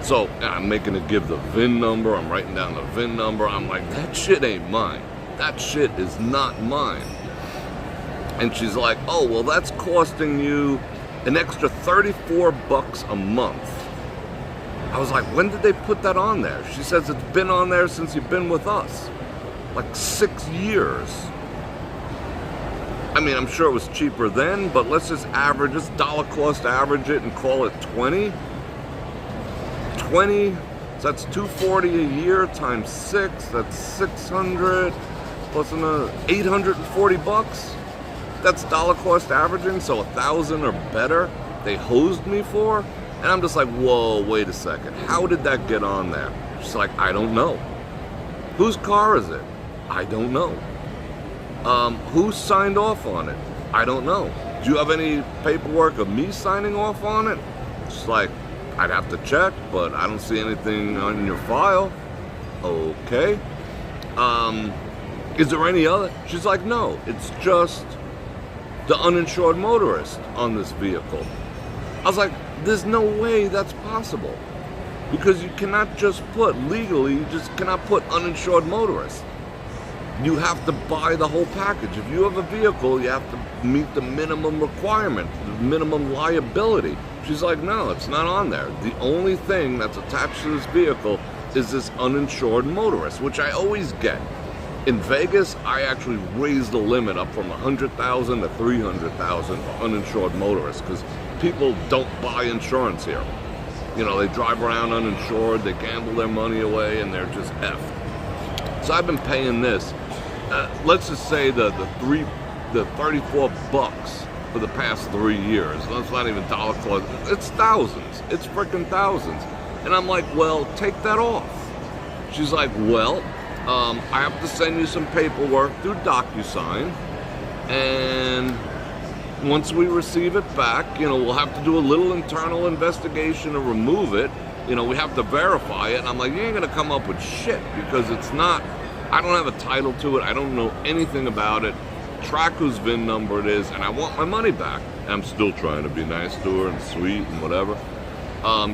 So I'm making her give the VIN number. I'm writing down the VIN number. I'm like, that shit ain't mine. That shit is not mine. And she's like, oh, well, that's costing you an extra 34 bucks a month. I was like, when did they put that on there? She says it's been on there since you've been with us. Like 6 years. I mean, I'm sure it was cheaper then, but let's just average, just dollar cost average it and call it 20. 20, so that's $240 a year times 6, that's 600 plus another 840 bucks. That's dollar cost averaging, so 1,000 or better they hosed me for. And I'm just like, whoa, wait a second. How did that get on there? She's like, I don't know. Whose car is it? I don't know. Who signed off on it? I don't know. Do you have any paperwork of me signing off on it? She's like, I'd have to check, but I don't see anything on your file. Okay. Is there any other? She's like, no, it's just the uninsured motorist on this vehicle. I was like, there's no way that's possible. Because you cannot just put, legally, you just cannot put uninsured motorist. You have to buy the whole package. If you have a vehicle, you have to meet the minimum requirement, the minimum liability. She's like, no, it's not on there. The only thing that's attached to this vehicle is this uninsured motorist, which I always get. In Vegas, I actually raised the limit up from 100,000 to 300,000 for uninsured motorists because people don't buy insurance here. You know, they drive around uninsured, they gamble their money away, and they're just effed. So I've been paying this. Let's just say the 34 bucks for the past 3 years. That's not even dollar cost. It's thousands. It's freaking thousands. And I'm like, well, take that off. She's like, well, I have to send you some paperwork through DocuSign, and once we receive it back, you know, we'll have to do a little internal investigation to remove it. You know, we have to verify it. And I'm like, you ain't gonna come up with shit because it's not, I don't have a title to it. I don't know anything about it. Track whose VIN number it is, and I want my money back. And I'm still trying to be nice to her and sweet and whatever.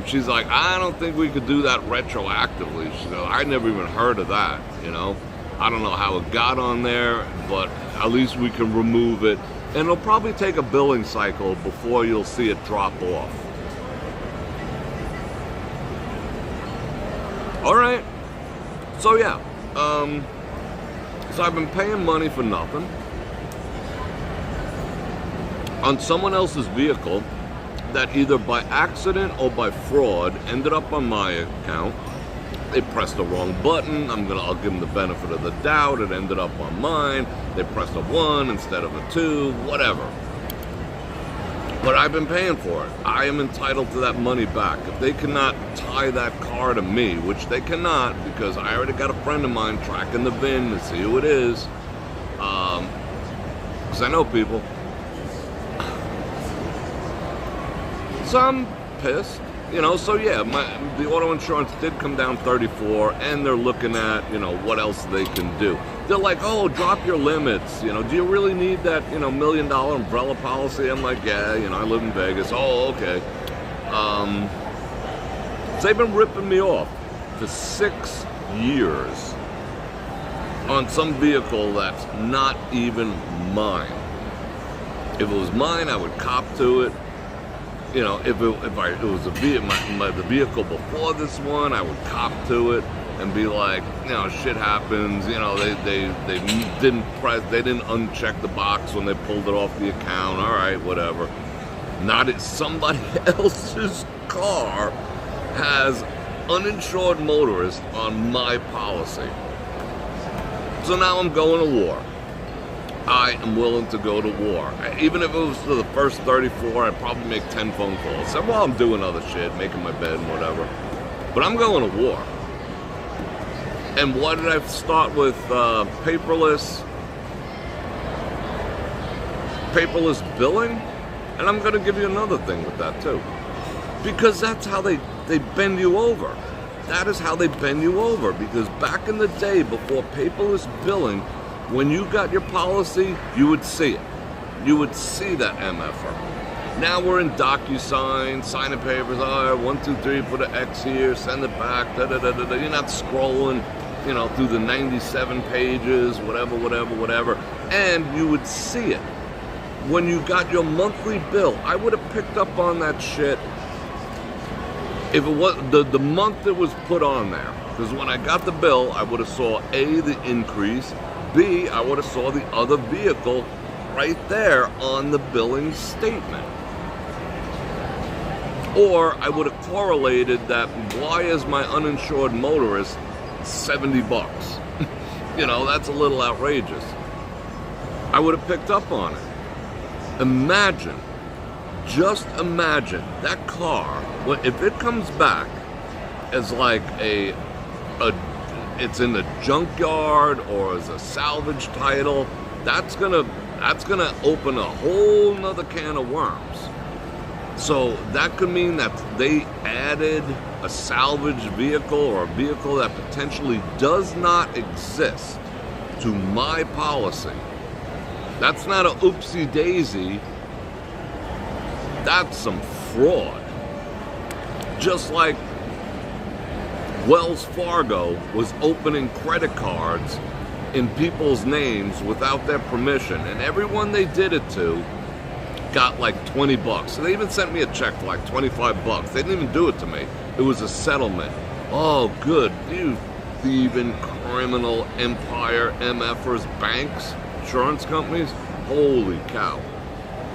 She's like, I don't think we could do that retroactively. She goes, I never even heard of that, you know. I don't know how it got on there, but at least we can remove it. And it'll probably take a billing cycle before you'll see it drop off. All right. So yeah, so I've been paying money for nothing on someone else's vehicle that either by accident or by fraud ended up on my account. They pressed the wrong button. I'll give them the benefit of the doubt. It ended up on mine. They pressed a 1 instead of a 2, whatever. But I've been paying for it. I am entitled to that money back. If they cannot tie that car to me, which they cannot because I already got a friend of mine tracking the VIN to see who it is, because I know people. So I'm pissed, you know. So yeah, the auto insurance did come down 34, and they're looking at, you know, what else they can do. They're like, oh, drop your limits. You know, do you really need that, you know, $1 million umbrella policy? I'm like, yeah, you know, I live in Vegas. Oh, okay. So they've been ripping me off for 6 years on some vehicle that's not even mine. If it was mine, I would cop to it. You know, if it was the vehicle before this one, I would cop to it and be like, you know, shit happens. You know, they didn't uncheck the box when they pulled it off the account. All right, whatever. Not if somebody else's car has uninsured motorist on my policy. So now I'm going to war. I am willing to go to war. Even if it was for the first 34, I'd probably make 10 phone calls. So while I'm doing other shit, making my bed and whatever. But I'm going to war. And why did I start with paperless billing? And I'm going to give you another thing with that too. Because that's how they bend you over. That is how they bend you over. Because back in the day, before paperless billing, when you got your policy, you would see it. You would see that MFR. Now we're in DocuSign, signing papers, all right, 1, 2, 3, put an X here, send it back, da-da-da-da-da. You're not scrolling, you know, through the 97 pages, whatever. And you would see it. When you got your monthly bill, I would have picked up on that shit if it was the month it was put on there. Because when I got the bill, I would have saw A, the increase, B, I would have saw the other vehicle right there on the billing statement. Or I would have correlated that, why is my uninsured motorist $70? You know, that's a little outrageous. I would have picked up on it. Imagine, just imagine that car, if it comes back as like it's in the junkyard or as a salvage title, that's gonna open a whole nother can of worms. So that could mean that they added a salvage vehicle or a vehicle that potentially does not exist to my policy. That's not a oopsie daisy. That's some fraud. Just like Wells Fargo was opening credit cards in people's names without their permission, and everyone they did it to got like $20. So they even sent me a check for like $25. They didn't even do it to me. It was a settlement. Oh, good. thieving, criminal, empire, MFers, banks, insurance companies, holy cow.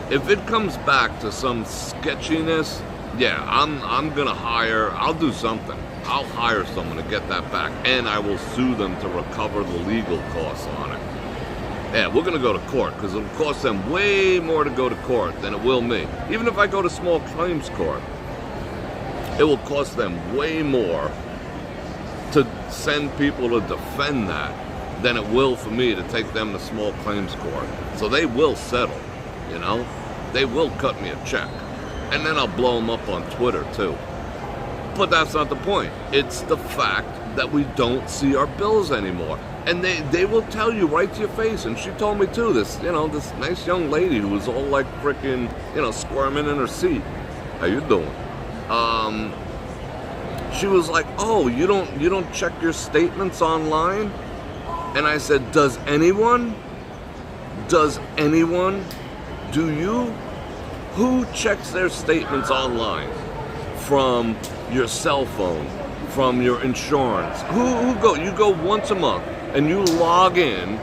If it comes back to some sketchiness, yeah, I'm gonna I'll do something. I'll hire someone to get that back, and I will sue them to recover the legal costs on it. Yeah, we're gonna go to court, because it'll cost them way more to go to court than it will me. Even if I go to small claims court, it will cost them way more to send people to defend that than it will for me to take them to small claims court. So they will settle, you know? They will cut me a check. And then I'll blow them up on Twitter too. But that's not the point. It's the fact that we don't see our bills anymore. And they will tell you right to your face. And she told me too, this nice young lady who was all like freaking, squirming in her seat. How you doing? She was like, oh, you don't check your statements online? And I said, does anyone? Do you? Who checks their statements online? From your cell phone, from your insurance? Who go? You go once a month and you log in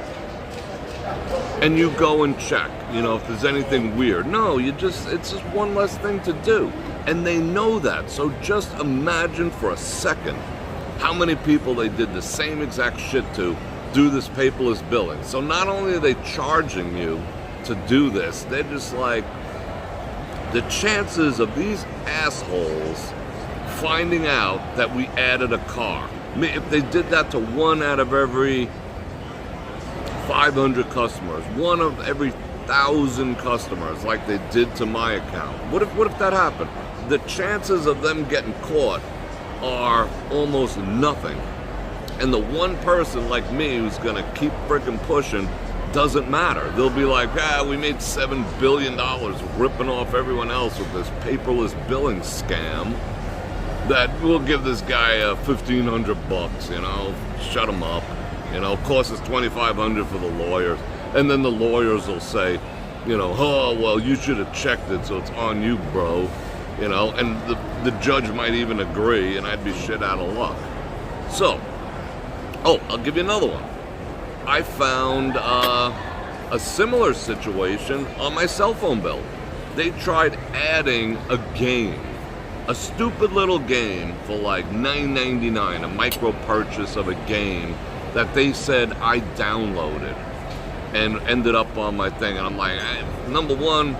and you go and check, if there's anything weird. No, it's just one less thing to do. And they know that. So just imagine for a second how many people they did the same exact shit to do this paperless billing. So not only are they charging you to do this, they're just like, the chances of these assholes finding out that we added a car. I mean, if they did that to 1 out of every 500 customers, 1 of every 1,000 customers, like they did to my account. What if that happened? The chances of them getting caught are almost nothing. And the one person like me who's gonna keep freaking pushing doesn't matter. They'll be like, we made $7 billion ripping off everyone else with this paperless billing scam that we'll give this guy $1,500, shut him up, cost us $2,500 for the lawyers. And then the lawyers will say, oh, well, you should have checked it, so it's on you, bro. And the judge might even agree, and I'd be shit out of luck. So, I'll give you another one. I found a similar situation on my cell phone bill. They tried adding a game, a stupid little game for like $9.99, a micro purchase of a game that they said I downloaded and ended up on my thing. And I'm like, number one,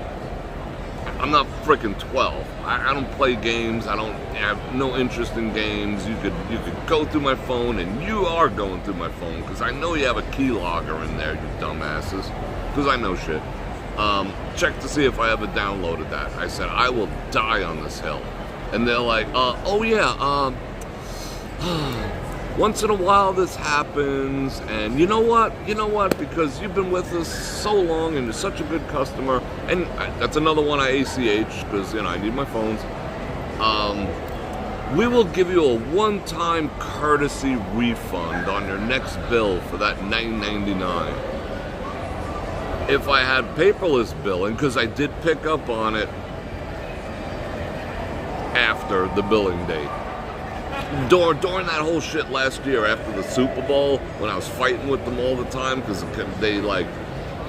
I'm not freaking 12. I don't play games. I have no interest in games. You could go through my phone, and you are going through my phone, because I know you have a keylogger in there, you dumbasses, because I know shit. Check to see if I ever downloaded that. I said, I will die on this hill. And they're like, oh yeah, once in a while this happens, and you know what, because you've been with us so long and you're such a good customer, and that's another one I ACH, because, I need my phones, we will give you a one-time courtesy refund on your next bill for that $9.99. If I had paperless billing, because I did pick up on it after the billing date. During that whole shit last year after the Super Bowl, when I was fighting with them all the time because there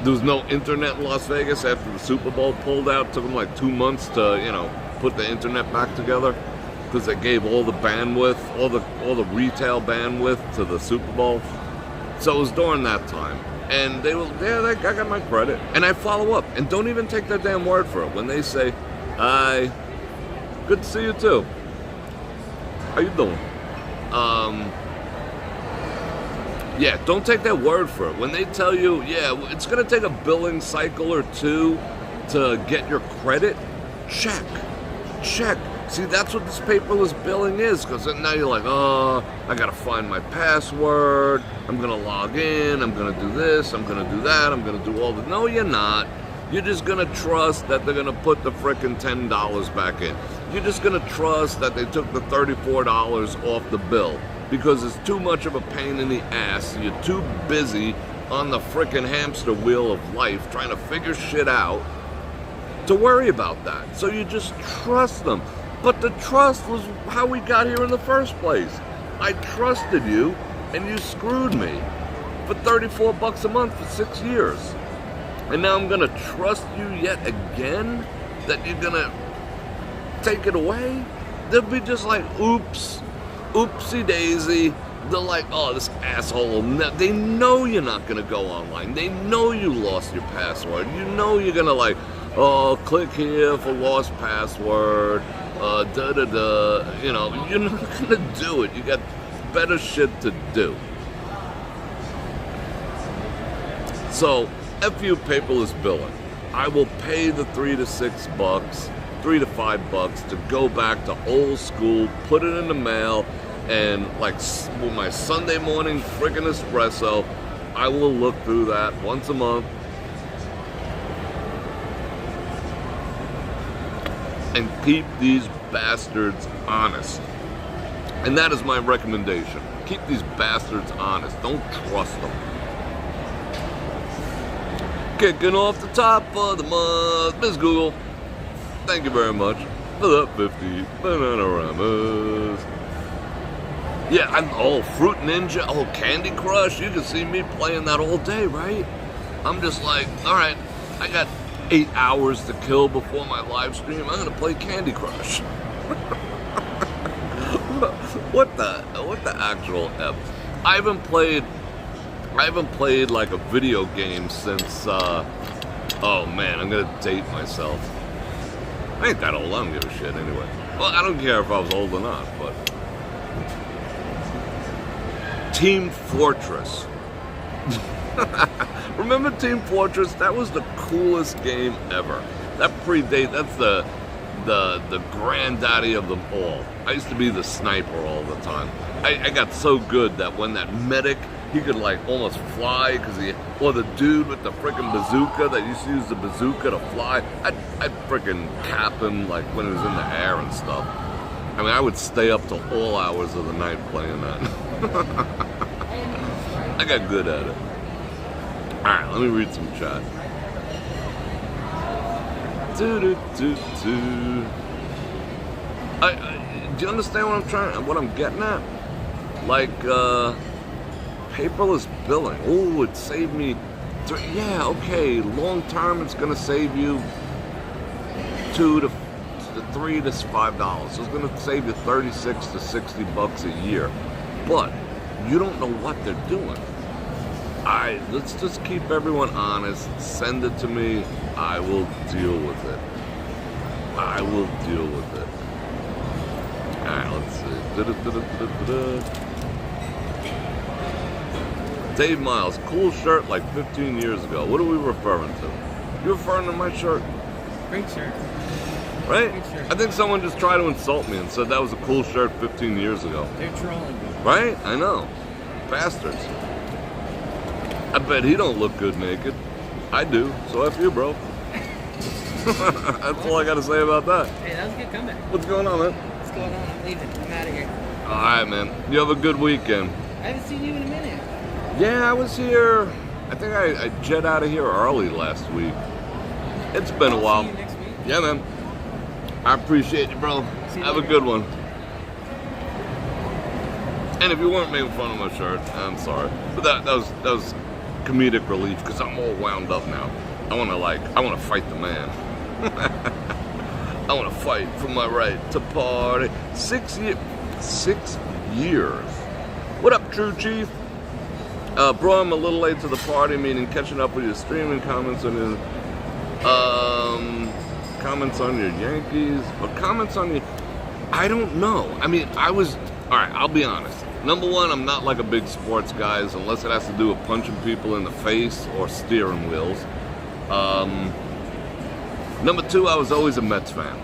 was no internet in Las Vegas after the Super Bowl pulled out. It took them like 2 months to, put the internet back together because they gave all the bandwidth, all the retail bandwidth to the Super Bowl. So it was during that time. And I got my credit. And I follow up. And don't even take their damn word for it. When they say, hi, good to see you too. How you doing? Yeah, don't take their word for it. When they tell you, it's going to take a billing cycle or 2 to get your credit, check. See, that's what this paperless billing is, because now you're like, I got to find my password, I'm going to log in, I'm going to do this, I'm going to do that, I'm going to do all the... No, you're not. You're just going to trust that they're going to put the frickin' $10 back in. You're just going to trust that they took the $34 off the bill because it's too much of a pain in the ass. You're too busy on the frickin' hamster wheel of life trying to figure shit out to worry about that. So you just trust them. But the trust was how we got here in the first place. I trusted you And you screwed me for $34 a month for 6 years. And now I'm going to trust you yet again that you're going to take it away? They'll be just like, oops, oopsie daisy. They're like, oh, this asshole will they know you're not going to go online. They know you lost your password. You know you're going to like, oh, click here for lost password, da-da-da. You know, you're not going to do it. You got better shit to do. So, F you paperless billing. I will pay the $3 to $6, $3 to $5 to go back to old school, put it in the mail, and like with my Sunday morning friggin' espresso, I will look through that once a month and keep these bastards honest. And that is my recommendation. Keep these bastards honest. Don't trust them. Kicking off the top of the month, Ms. Google. Thank you very much for the 50 Bananaramas. Yeah, Fruit Ninja, Candy Crush. You can see me playing that all day, right? I'm just like, all right, I got 8 hours to kill before my live stream. I'm gonna play Candy Crush. What the actual F? I haven't played like a video game since. Oh man, I'm gonna date myself. I ain't that old. I don't give a shit anyway. Well, I don't care if I was old or not, but. Team Fortress. Remember Team Fortress? That was the coolest game ever. That's the granddaddy of them all. I used to be the sniper all the time. I got so good that when that medic, he could like almost fly or the dude with the freaking bazooka that used to use the bazooka to fly, I'd freaking cap him like when he was in the air and stuff. I mean, I would stay up till all hours of the night playing that. I got good at it. Alright, let me read some chat. Do. Do you understand what I'm getting at? Like, paperless billing. Oh, it saved me. Yeah, okay. Long term, it's going to save you $2 to $3 to $5. So it's going to save you $36 to $60 a year. But you don't know what they're doing. Let's just keep everyone honest. Send it to me. I will deal with it. Alright, let's see. Dave Miles, cool shirt like 15 years ago. What are we referring to? You referring to my shirt? Great shirt. Right? Great shirt. I think someone just tried to insult me and said that was a cool shirt 15 years ago. They're trolling me. Right? I know. Bastards. I bet he don't look good naked. I do. So F you, bro. That's all I got to say about that. Hey, that was a good comeback. What's going on, man? What's going on? I'm leaving. I'm out of here. All right, man. You have a good weekend. I haven't seen you in a minute. Yeah, I was here. I think I jet out of here early last week. It's been a while. See you next week. Yeah, man. I appreciate you, bro. Have a good one. And if you weren't making fun of my shirt, I'm sorry. But that was comedic relief because I'm all wound up now. I want to fight the man. I want to fight for my right to party. 6 years. What up, True Chief? Bro, I'm a little late to the party, meaning catching up with your streaming comments on your Yankees, but comments on your, I don't know. I mean, alright, I'll be honest. Number one, I'm not like a big sports guy, unless it has to do with punching people in the face or steering wheels. Number two, I was always a Mets fan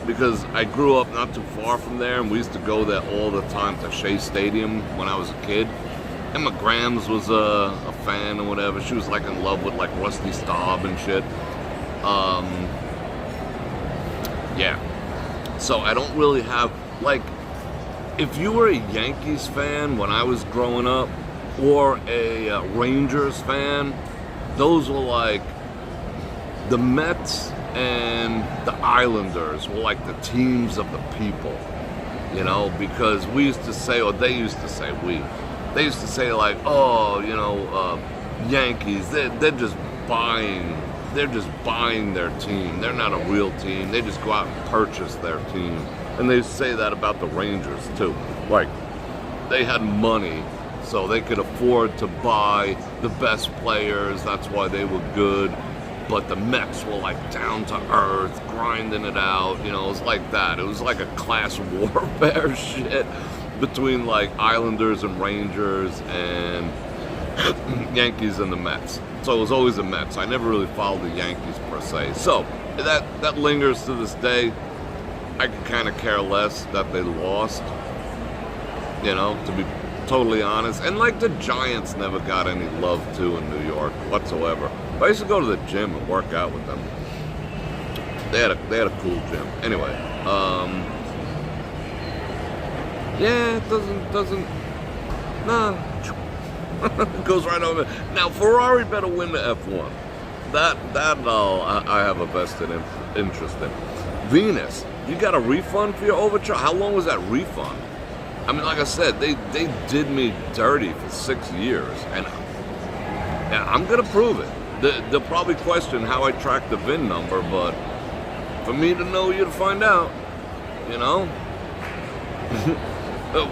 because I grew up not too far from there, and we used to go there all the time to Shea Stadium when I was a kid. And my Grams was a fan or whatever. She was like in love with like Rusty Staub and shit. Yeah. So I don't really have, like, if you were a Yankees fan when I was growing up, or a Rangers fan, those were like, the Mets and the Islanders were like the teams of the people, you know, because we used to say, or they used to say, They used to say like, oh, Yankees, they're just buying their team. They're not a real team. They just go out and purchase their team. And they say that about the Rangers too. Like, they had money, so they could afford to buy the best players. That's why they were good. But the Mets were like down to earth, grinding it out. It was like that. It was like a class warfare shit between like Islanders and Rangers and Yankees and the Mets. So it was always the Mets. I never really followed the Yankees per se. So that lingers to this day. I could kind of care less that they lost, to be totally honest. And like the Giants never got any love too in New York whatsoever. But I used to go to the gym and work out with them. They had a cool gym. Anyway, yeah, it doesn't. Nah. It goes right over. Now Ferrari better win the F1. That I have a vested interest in. Venus, you got a refund for your overcharge? How long was that refund? I mean, like I said, they did me dirty for 6 years, and I'm gonna prove it. They'll probably question how I track the VIN number, but for me to know, you to find out,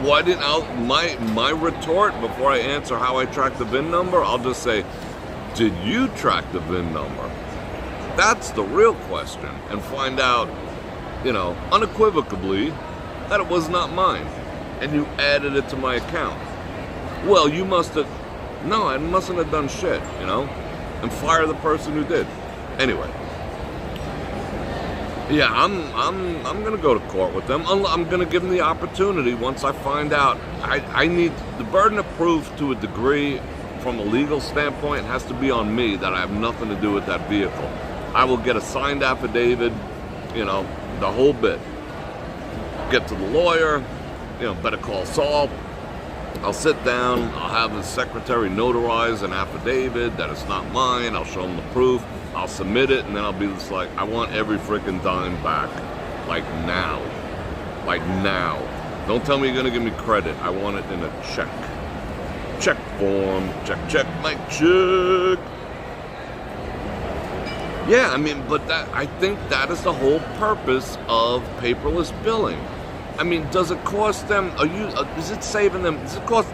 Why didn't my retort before I answer how I track the VIN number? I'll just say, did you track the VIN number? That's the real question, and find out, unequivocally that it was not mine, and you added it to my account. Well, you must have. No, I mustn't have done shit, and fire the person who did. Anyway. Yeah, I'm gonna go to court with them. I'm gonna give them the opportunity once I find out. I need the burden of proof to a degree from a legal standpoint. It has to be on me that I have nothing to do with that vehicle. I will get a signed affidavit, the whole bit. Get to the lawyer, better call Saul. I'll sit down, I'll have his secretary notarize an affidavit that it's not mine. I'll show him the proof. I'll submit it, and then I'll be just like, I want every freaking dime back. Like now. Don't tell me you're going to give me credit. I want it in a check. Check form. Check, my check. Yeah, I mean, but I think that is the whole purpose of paperless billing. I mean, does it cost them, is it saving them, does it cost,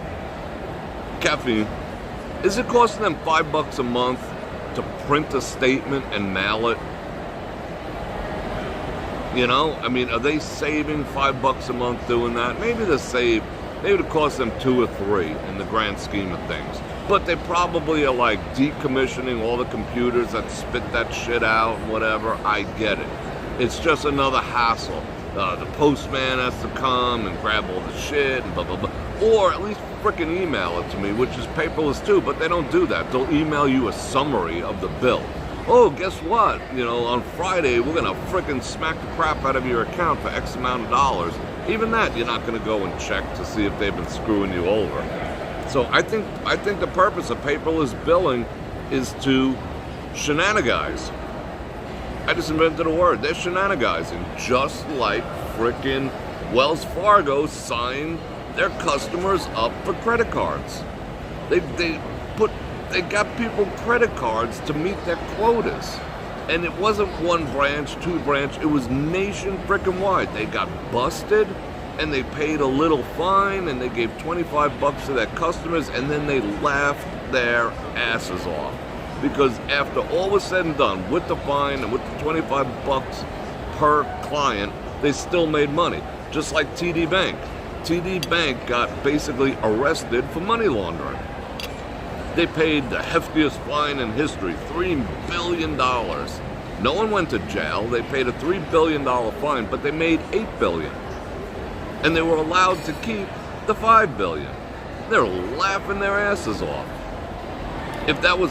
caffeine, is it costing them $5 a month to print a statement and mail it? I mean, are they saving $5 a month doing that? Maybe it costs them 2 or 3 in the grand scheme of things. But they probably are like decommissioning all the computers that spit that shit out and whatever. I get it. It's just another hassle. The postman has to come and grab all the shit and blah, blah, blah. Or at least frickin' email it to me, which is paperless too, but they don't do that. They'll email you a summary of the bill. Oh, guess what? On Friday, we're going to frickin' smack the crap out of your account for X amount of dollars. Even that, you're not going to go and check to see if they've been screwing you over. So I think the purpose of paperless billing is to shenanigize. I just invented a word. They're shenanigizing, just like frickin' Wells Fargo signed their customers up for credit cards. They got people credit cards to meet their quotas. And it wasn't one branch, 2 branch, it was nation frickin' wide. They got busted and they paid a little fine and they gave $25 to their customers, and then they laughed their asses off. Because after all was said and done, with the fine and with the $25 per client, they still made money. Just like TD Bank. TD Bank got basically arrested for money laundering. They paid the heftiest fine in history, $3 billion. No one went to jail. They paid a $3 billion fine, but they made $8 billion. And they were allowed to keep the $5 billion. They're laughing their asses off. If that was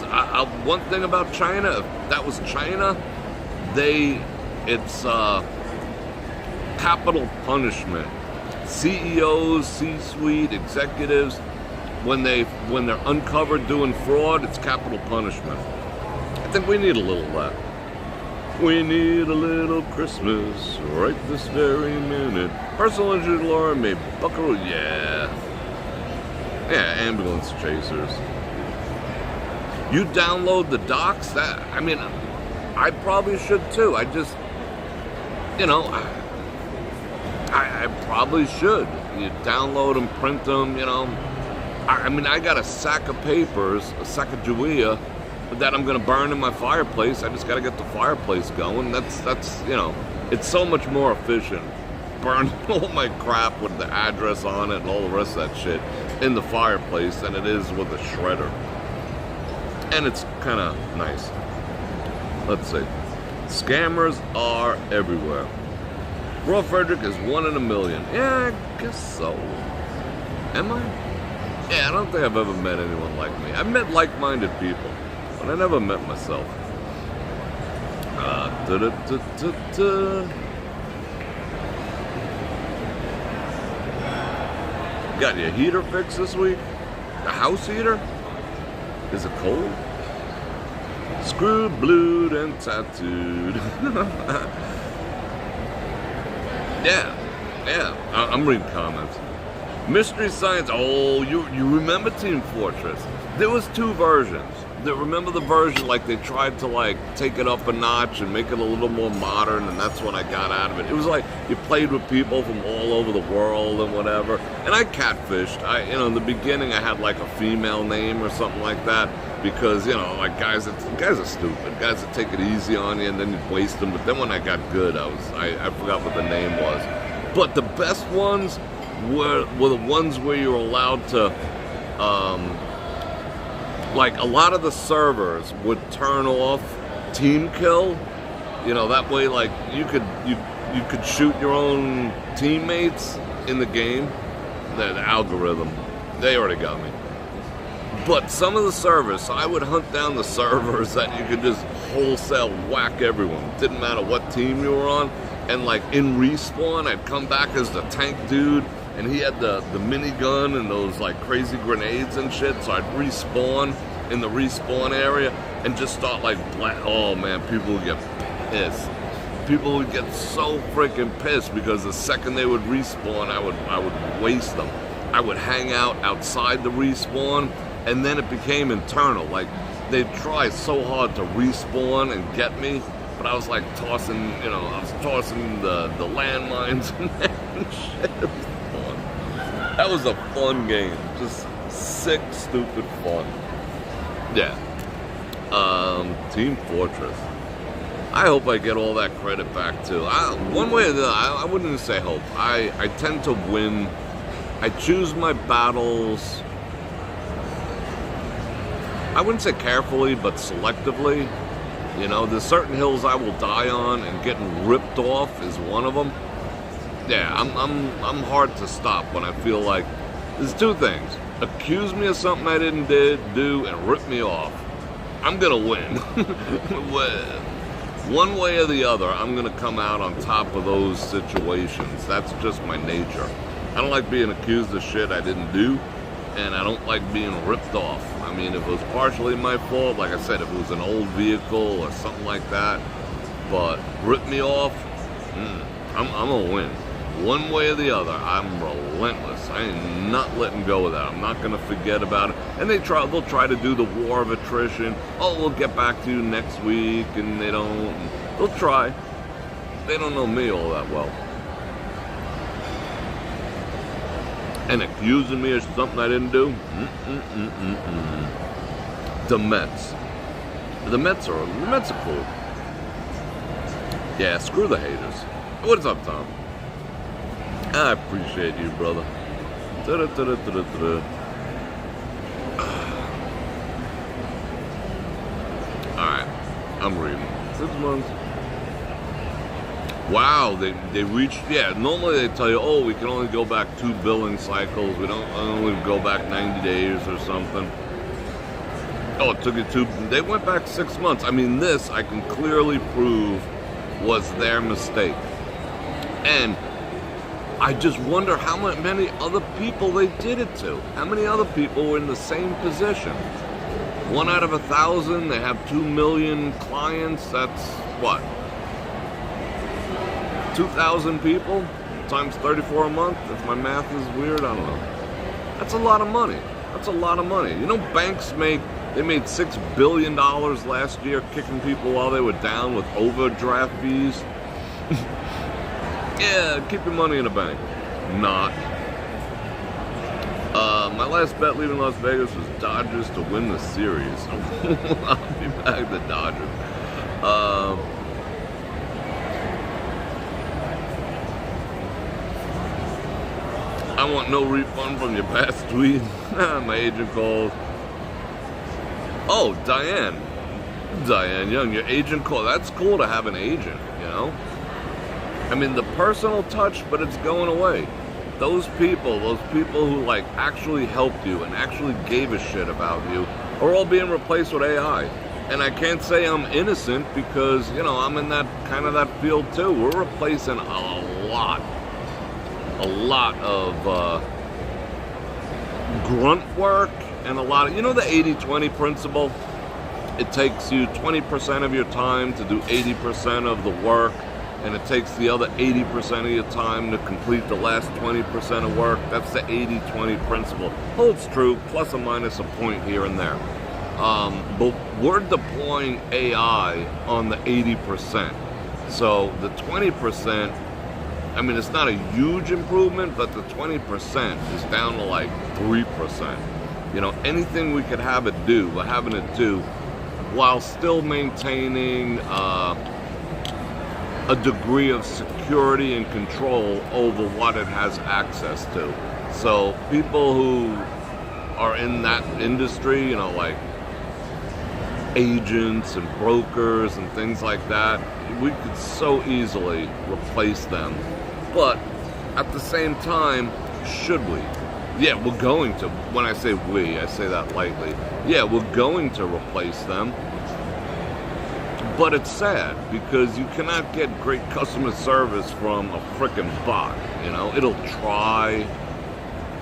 one thing about China, if that was China, it's capital punishment. CEOs, C-suite, executives, when they're uncovered doing fraud, it's capital punishment. I think we need a little of that. We need a little Christmas right this very minute. Personal injury lawyer, maybe buckaroo, yeah. Yeah, ambulance chasers. You download the docs? I probably should too. I just, I probably should. You download them, print them, I got a sack of papers, a sack of Julia that I'm going to burn in my fireplace. I just got to get the fireplace going. That's it's so much more efficient. Burn all my crap with the address on it and all the rest of that shit in the fireplace than it is with a shredder. And it's kind of nice. Let's see. Scammers are everywhere. Bror Fredrik is 1 in a million. Yeah, I guess so. Am I? Yeah, I don't think I've ever met anyone like me. I've met like-minded people, but I never met myself. Got your heater fixed this week? The house heater? Is it cold? Screwed, blued, and tattooed. Yeah. I'm reading comments. Mystery Science. Oh, you remember Team Fortress? There was 2 versions. Remember the version like they tried to take it up a notch and make it a little more modern, and that's what I got out of it. It was like you played with people from all over the world and whatever. And I catfished. In the beginning I had like a female name or something like that because guys are stupid. Guys that take it easy on you and then you waste them. But then when I got good, I forgot what the name was. But the best ones were the ones where you were allowed to. A lot of the servers would turn off team kill, that way you could shoot your own teammates in the game. The algorithm, they already got me. But some of the servers, I would hunt down the servers that you could just wholesale whack everyone. Didn't matter what team you were on. And in respawn, I'd come back as the tank dude, and he had the minigun and those crazy grenades and shit, so I'd respawn in the respawn area and just start oh man, people would get pissed. People would get so freaking pissed because the second they would respawn, I would waste them. I would hang out outside the respawn, and then it became internal. They'd try so hard to respawn and get me, but I was tossing, the landmines and shit. It was fun. That was a fun game. Just sick, stupid fun. Yeah. Team Fortress. I hope I get all that credit back too. One way or the other, I wouldn't even say hope. I tend to win. I choose my battles, I wouldn't say carefully, but selectively. There's certain hills I will die on, and getting ripped off is one of them. Yeah, I'm hard to stop when I feel like there's 2 things: accuse me of something I didn't do, and rip me off. I'm gonna win. One way or the other, I'm gonna come out on top of those situations. That's just my nature. I don't like being accused of shit I didn't do, and I don't like being ripped off. If it was partially my fault, like I said, if it was an old vehicle or something like that, but rip me off, I'm gonna win. One way or the other, I'm relentless. I ain't not letting go of that. I'm not gonna forget about it. And they'll try to do the war of attrition. Oh, we'll get back to you next week, and they don't. They'll try. They don't know me all that well. And accusing me of something I didn't do? The Mets. The Mets are cool. Yeah, screw the haters. What's up, Tom? I appreciate you, brother. Alright, I'm reading. 6 months. Wow, they reached, normally they tell you, oh, we can only go back 2 billing cycles. We don't only go back 90 days or something. Oh, it took you 2, they went back 6 months. This, I can clearly prove, was their mistake. And I just wonder how many other people they did it to. How many other people were in the same position? 1 out of 1,000, they have 2 million clients. That's what? 2,000 people times 34 a month? If my math is weird, I don't know. That's a lot of money. That's a lot of money. You know, banks made $6 billion last year kicking people while they were down with overdraft fees. Yeah, keep your money in a bank. Not. My last bet leaving Las Vegas was Dodgers to win the series. I'll be back to Dodgers. I want no refund from your past tweet. My agent calls. Oh, Diane Young, your agent called. That's cool to have an agent, you know? I mean, the personal touch, but it's going away. Those people who like actually helped you and actually gave a shit about you are all being replaced with AI. And I can't say I'm innocent because, you know, I'm in that kind of that field too. We're replacing a lot of grunt work and a lot of, you know, the 80-20 principle? It takes you 20% of your time to do 80% of the work, and it takes the other 80% of your time to complete the last 20% of work. That's the 80-20 principle. Holds true, plus or minus a point here and there. But we're deploying AI on the 80%. So the 20%, I mean, it's not a huge improvement, but the 20% is down to like 3%. You know, anything we could have it do, we're having it do while still maintaining a degree of security and control over what it has access to. So people who are in that industry, you know, like agents and brokers and things like that, we could so easily replace them. But at the same time, should we? Yeah, we're going to. When I say we, I say that lightly. Yeah, we're going to replace them. But it's sad because you cannot get great customer service from a frickin' bot. You know, it'll try.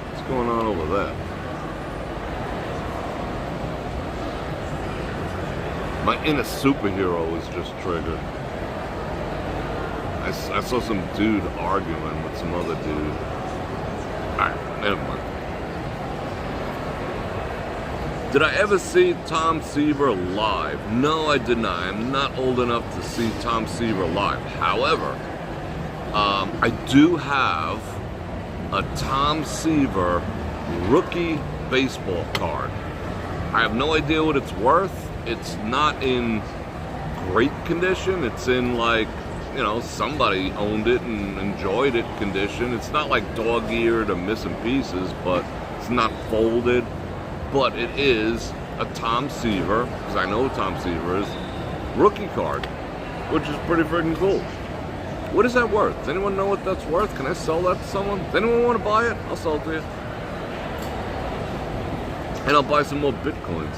What's going on over there? My inner superhero was just triggered. I saw some dude arguing with some other dude. Alright, never mind. Did I ever see Tom Seaver live? No, I did not. I'm not old enough to see Tom Seaver live. However, I do have a Tom Seaver rookie baseball card. I have no idea what it's worth. It's not in great condition. It's in, like, you know, somebody owned it and enjoyed it condition. It's not like dog-eared or missing pieces, but it's not folded. But it is a Tom Seaver, because I know Tom Seaver is, rookie card, which is pretty freaking cool. What is that worth? Does anyone know what that's worth? Can I sell that to someone? Does anyone want to buy it? I'll sell it to you. And I'll buy some more Bitcoins.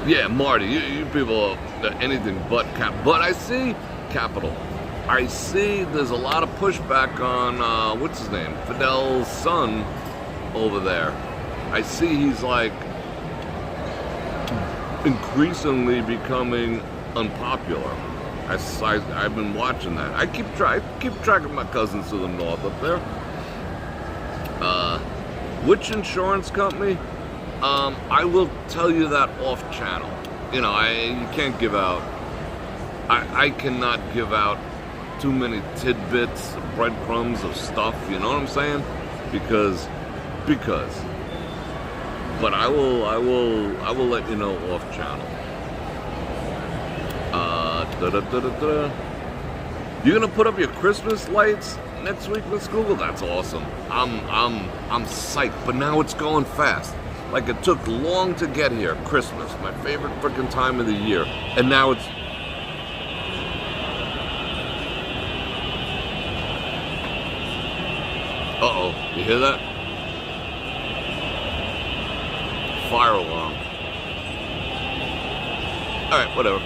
Yeah, Marty, you people are anything but cap. But I see capital. I see there's a lot of pushback on, what's his name? Fidel's son over there. I see he's like increasingly becoming unpopular. I've been watching that. I keep track of my cousins to the north up there. Which insurance company? I will tell you that off channel. You know, you can't give out. I cannot give out too many tidbits, breadcrumbs of stuff. You know what I'm saying? Because. But I will let you know off channel. You're gonna put up your Christmas lights next week, Miss Google? That's awesome. I'm psyched. But now it's going fast. Like, it took long to get here. Christmas, my favorite freaking time of the year, and now it's. Uh-oh, you hear that? Fire alarm. Alright, whatever.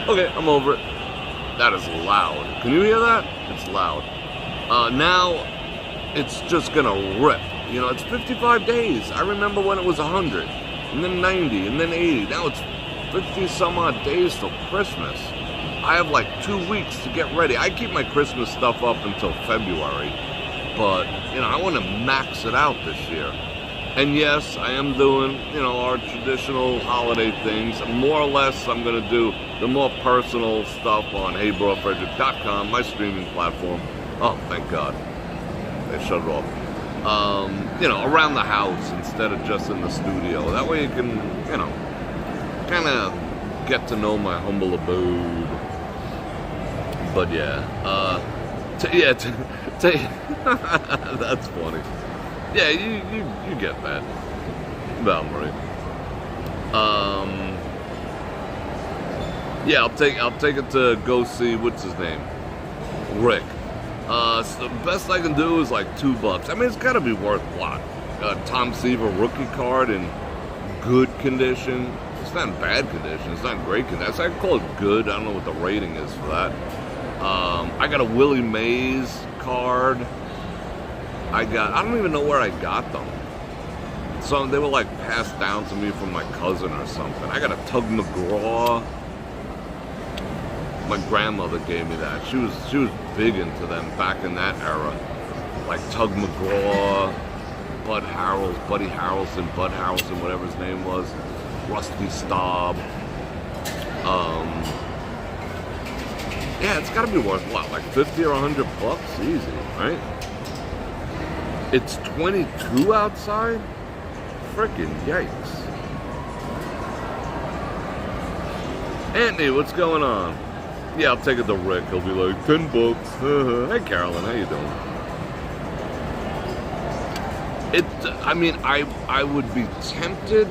Okay, I'm over it. That is loud. Can you hear that? It's loud. Now, it's just gonna rip. You know, it's 55 days. I remember when it was 100, and then 90, and then 80. Now it's 50 some odd days till Christmas. I have like 2 weeks to get ready. I keep my Christmas stuff up until February, but I want to max it out this year. And yes, I am doing, our traditional holiday things. More or less, I'm going to do the more personal stuff on brorfredrik.com, my streaming platform. Oh, thank God. They shut it off. Around the house instead of just in the studio. That way you can, kind of get to know my humble abode. But yeah, that's funny. Yeah, you get that, Val-Marie. Yeah, I'll take it to go see what's his name, Rick. So the best I can do is like $2. I mean, it's got to be worth what? Tom Seaver rookie card in good condition. It's not in bad condition. It's not in great condition. I call it good. I don't know what the rating is for that. I got a Willie Mays card. I don't even know where I got them. So they were like passed down to me from my cousin or something. I got a Tug McGraw. My grandmother gave me that. She was big into them back in that era. Like Tug McGraw, Buddy Harrelson, whatever his name was. Rusty Staub. Yeah, it's got to be worth what, like $50 or $100 easy, right? It's 22 outside? Frickin' yikes. Anthony, what's going on? Yeah, I'll take it to Rick. He'll be like, $10. Hey, Carolyn, how you doing? I would be tempted.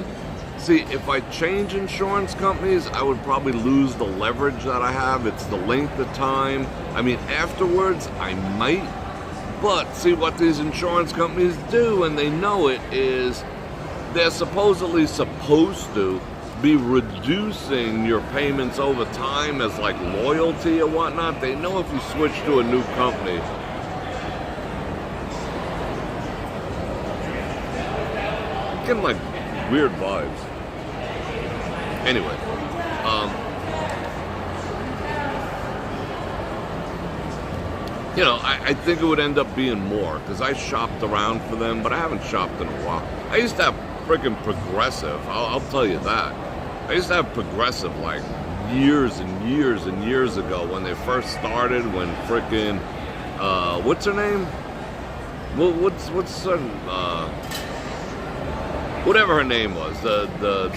See, if I change insurance companies, I would probably lose the leverage that I have. It's the length of time. Afterwards, I might. But see, what these insurance companies do, and they know it, is they're supposedly supposed to be reducing your payments over time as like loyalty or whatnot. They know if you switch to a new company. Getting like weird vibes. Anyway, I think it would end up being more because I shopped around for them, but I haven't shopped in a while. I used to have freaking Progressive. I'll tell you that. I used to have Progressive like years and years and years ago when they first started. When freaking what's her name? Well, what's her whatever her name was, the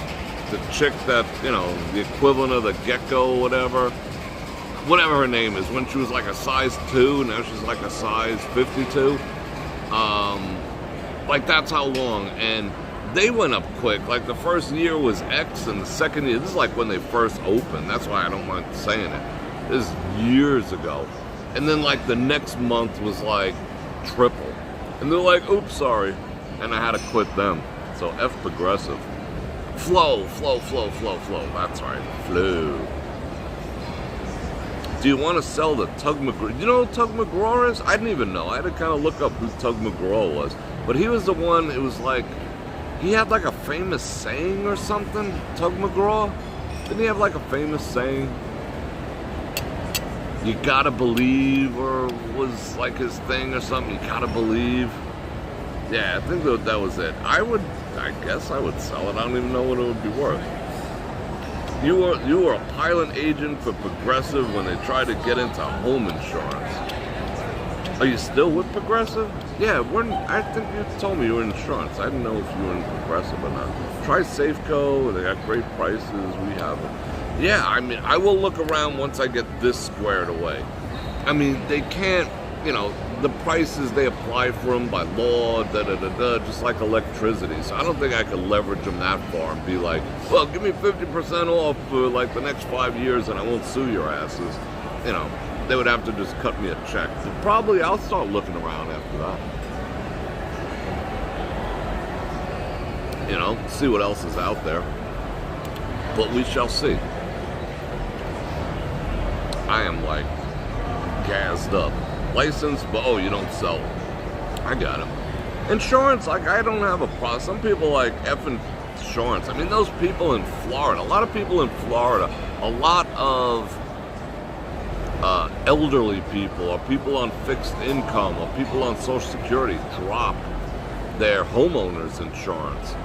chick that, the equivalent of the Gecko, whatever her name is, when she was like a size 2, now she's like a size 52. Like that's how long, and they went up quick. Like the first year was X, and the second year, this is like when they first opened. That's why I don't mind saying it. This is years ago. And then like the next month was like triple, and they're like, oops, sorry, and I had to quit them. So F Progressive. Flow. That's right, Flow. Do you want to sell the Tug McGraw? Do you know who Tug McGraw is? I didn't even know. I had to kind of look up who Tug McGraw was. But he was the one, it was like, he had like a famous saying or something, Tug McGraw? Didn't he have like a famous saying? You gotta believe, or was like his thing or something, you gotta believe. Yeah, I think that was it. I guess I would sell it. I don't even know what it would be worth. You were a pilot agent for Progressive when they tried to get into home insurance. Are you still with Progressive? Yeah, I think you told me you were in insurance. I didn't know if you were in Progressive or not. Try Safeco. They got great prices. We have them. Yeah, I will look around once I get this squared away. They can't, the prices they apply for them by law, just like electricity. So I don't think I could leverage them that far and be like, well, give me 50% off for like the next 5 years and I won't sue your asses. They would have to just cut me a check. But probably I'll start looking around after that. See what else is out there. But we shall see. I am like gassed up. License, but you don't sell them. I got them. Insurance, like I don't have a problem. Some people like effing insurance. Those people in Florida, a lot of people in Florida, a lot of elderly people or people on fixed income or people on Social Security drop their homeowners insurance.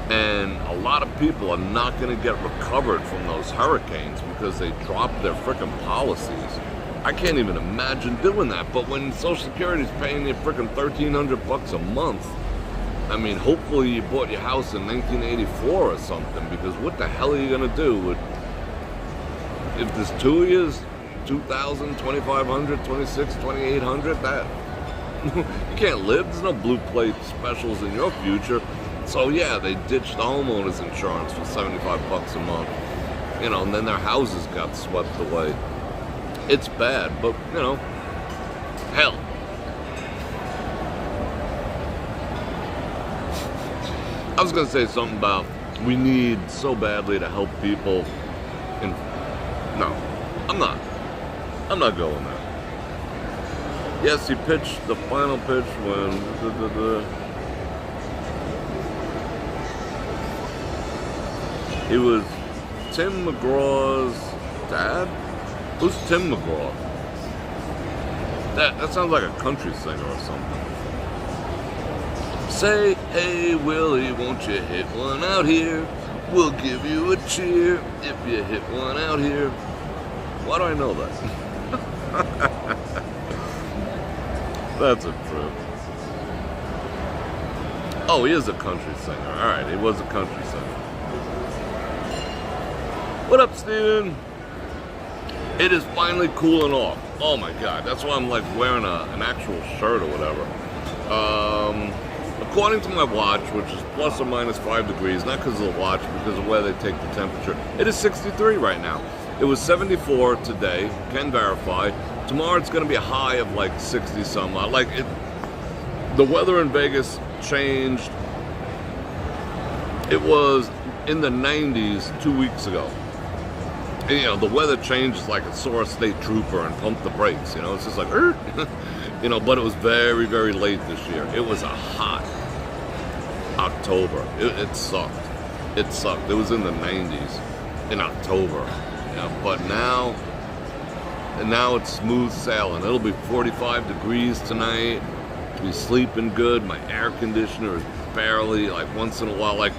And a lot of people are not going to get recovered from those hurricanes because they dropped their frickin' policies. I can't even imagine doing that. But when Social Security is paying you frickin' $1,300 a month, I mean, hopefully you bought your house in 1984 or something, because what the hell are you going to do with, if there's 2 years, 2,000, 2,500, 26, 2,800, that you can't live. There's no blue plate specials in your future. So yeah, they ditched the homeowners insurance for $75 a month, you know, and then their houses got swept away. It's bad, but you know, hell. I was gonna say something about we need so badly to help people. No, I'm not. I'm not going there. Yes, he pitched the final pitch when he was Tim McGraw's dad? Who's Tim McGraw? That sounds like a country singer or something. Say, hey Willie, won't you hit one out here? We'll give you a cheer if you hit one out here. Why do I know that? That's a trip. Oh, he is a country singer. Alright, he was a country singer. What up, Steven? It is finally cooling off. Oh my god, that's why I'm like wearing an actual shirt or whatever. According to my watch, which is plus or minus 5 degrees, not because of the watch, because of where they take the temperature, it is 63 right now. It was 74 today, can verify. Tomorrow it's going to be a high of like 60 some. The weather in Vegas changed. It was in the 90s 2 weeks ago. And, you know, the weather changes like it saw a state trooper and pumped the brakes. You know, it's just like, you know, but it was very, very late this year. It was a hot October. It sucked. It sucked. It was in the 90s in October. You know, but now it's smooth sailing. It'll be 45 degrees tonight. I'll be sleeping good. My air conditioner is barely, like once in a while, like,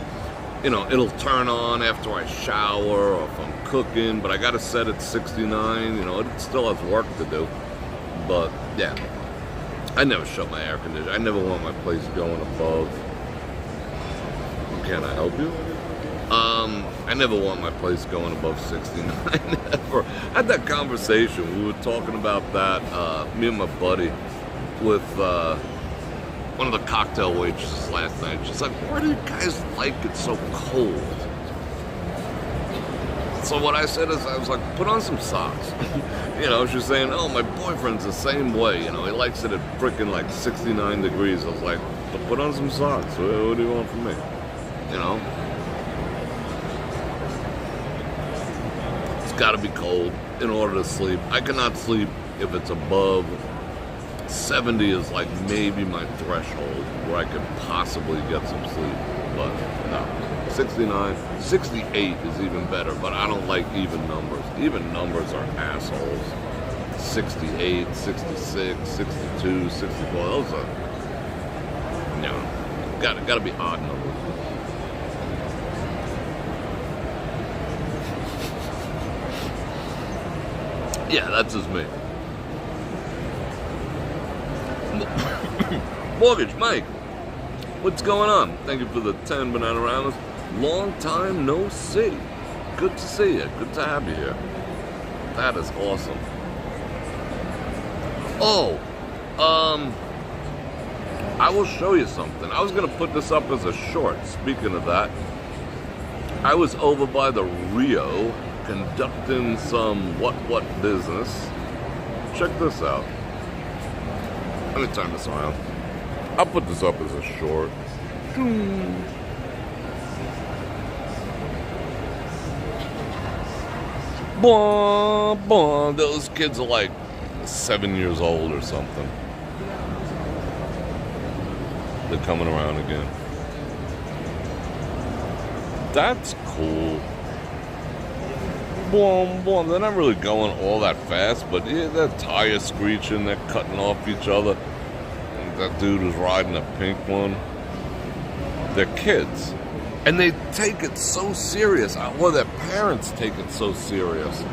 you know, it'll turn on after I shower or if I'm cooking, but I gotta set it 69, you know, it still has work to do. But yeah, I never shut my air conditioner. I never want my place going above. Can I help you? I never want my place going above 69 ever. I had that conversation. We were talking about that, me and my buddy, with one of the cocktail waitresses last night. She's like, why do you guys like it so cold? So what I said is, I was like, put on some socks. You know, she's saying, oh, my boyfriend's the same way. You know, he likes it at freaking like 69 degrees. I was like, but put on some socks. What do you want from me? You know? It's got to be cold in order to sleep. I cannot sleep if it's above 70 is like maybe my threshold where I could possibly get some sleep. But no. 69, 68 is even better, but I don't like even numbers. Even numbers are assholes. 68, 66, 62, 64, those are, you know, gotta be odd numbers. Yeah, that's just me. Mortgage, Mike. What's going on? Thank you for the 10 banana rounds. Long time no see. Good to see you. Good to have you here. That is awesome. Oh, I will show you something. I was going to put this up as a short. Speaking of that, I was over by the Rio conducting some what business. Check this out. Let me turn this around. I'll put this up as a short. Blah, blah. Those kids are like 7 years old or something. They're coming around again. That's cool. boom, boom. They're not really going all that fast, but yeah, they're tires screeching, they're cutting off each other. And that dude was riding a pink one. They're kids. And they take it so serious. Well, their parents take it so serious.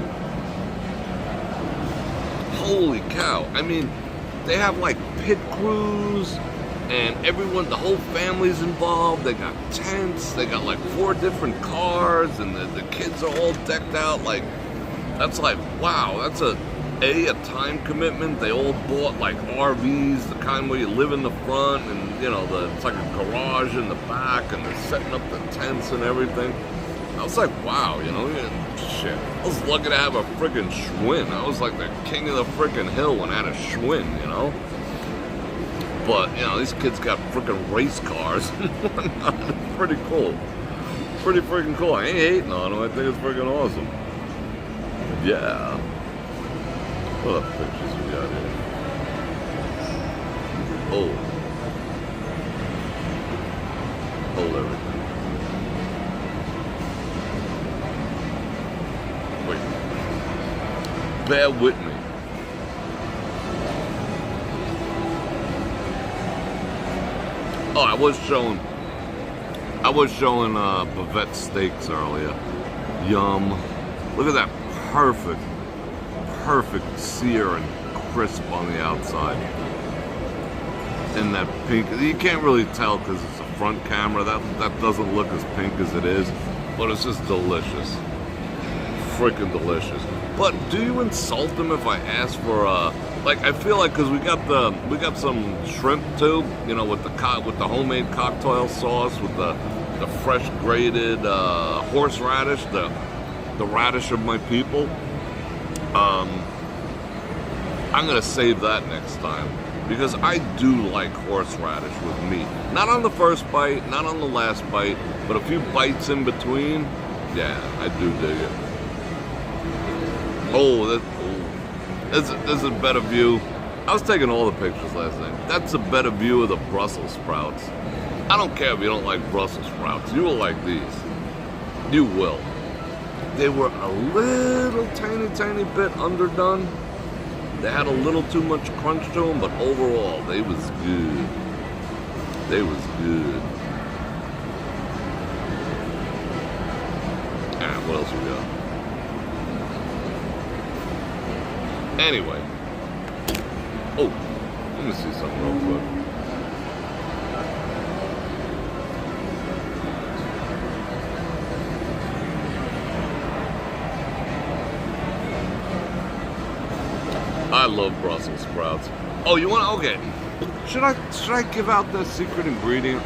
Holy cow. I mean, they have like pit crews, and everyone, the whole family's involved. They got tents, they got like 4 different cars, and the kids are all decked out. Like, that's like, wow, that's a time commitment. They all bought like RVs, the kind where you live in the front, and you know, it's like a garage in the back, and they're setting up the tents and everything. I was like, wow, you know, shit. I was lucky to have a freaking Schwinn. I was like the king of the freaking hill when I had a Schwinn, you know. But, you know, these kids got freaking race cars and whatnot. It's pretty cool. Pretty freaking cool. I ain't hating on them. I think it's freaking awesome. Yeah. What other pictures we got here? Hold everything. Wait. Bear with me. Oh, I was showing Bavette steaks earlier. Yum. Look at that perfect sear and crisp on the outside. And that pink, you can't really tell because it's a front camera. That doesn't look as pink as it is, but it's just delicious. Freaking delicious. But do you insult them if I ask for like, I feel like, because we got some shrimp too, you know, with the homemade cocktail sauce, with the fresh grated horseradish, the radish of my people. I'm gonna save that next time, because I do like horseradish with meat. Not on the first bite, not on the last bite, but a few bites in between. Yeah, I do dig it. Oh, this is a better view. I was taking all the pictures last night. That's a better view of the Brussels sprouts. I don't care if you don't like Brussels sprouts. You will like these. You will. They were a little tiny bit underdone. They had a little too much crunch to them, but overall, they was good. They was good. Alright, what else we got? Anyway. Oh, let me see something real quick. I love Brussels sprouts. Oh, you want? Okay. Should I give out the secret ingredient?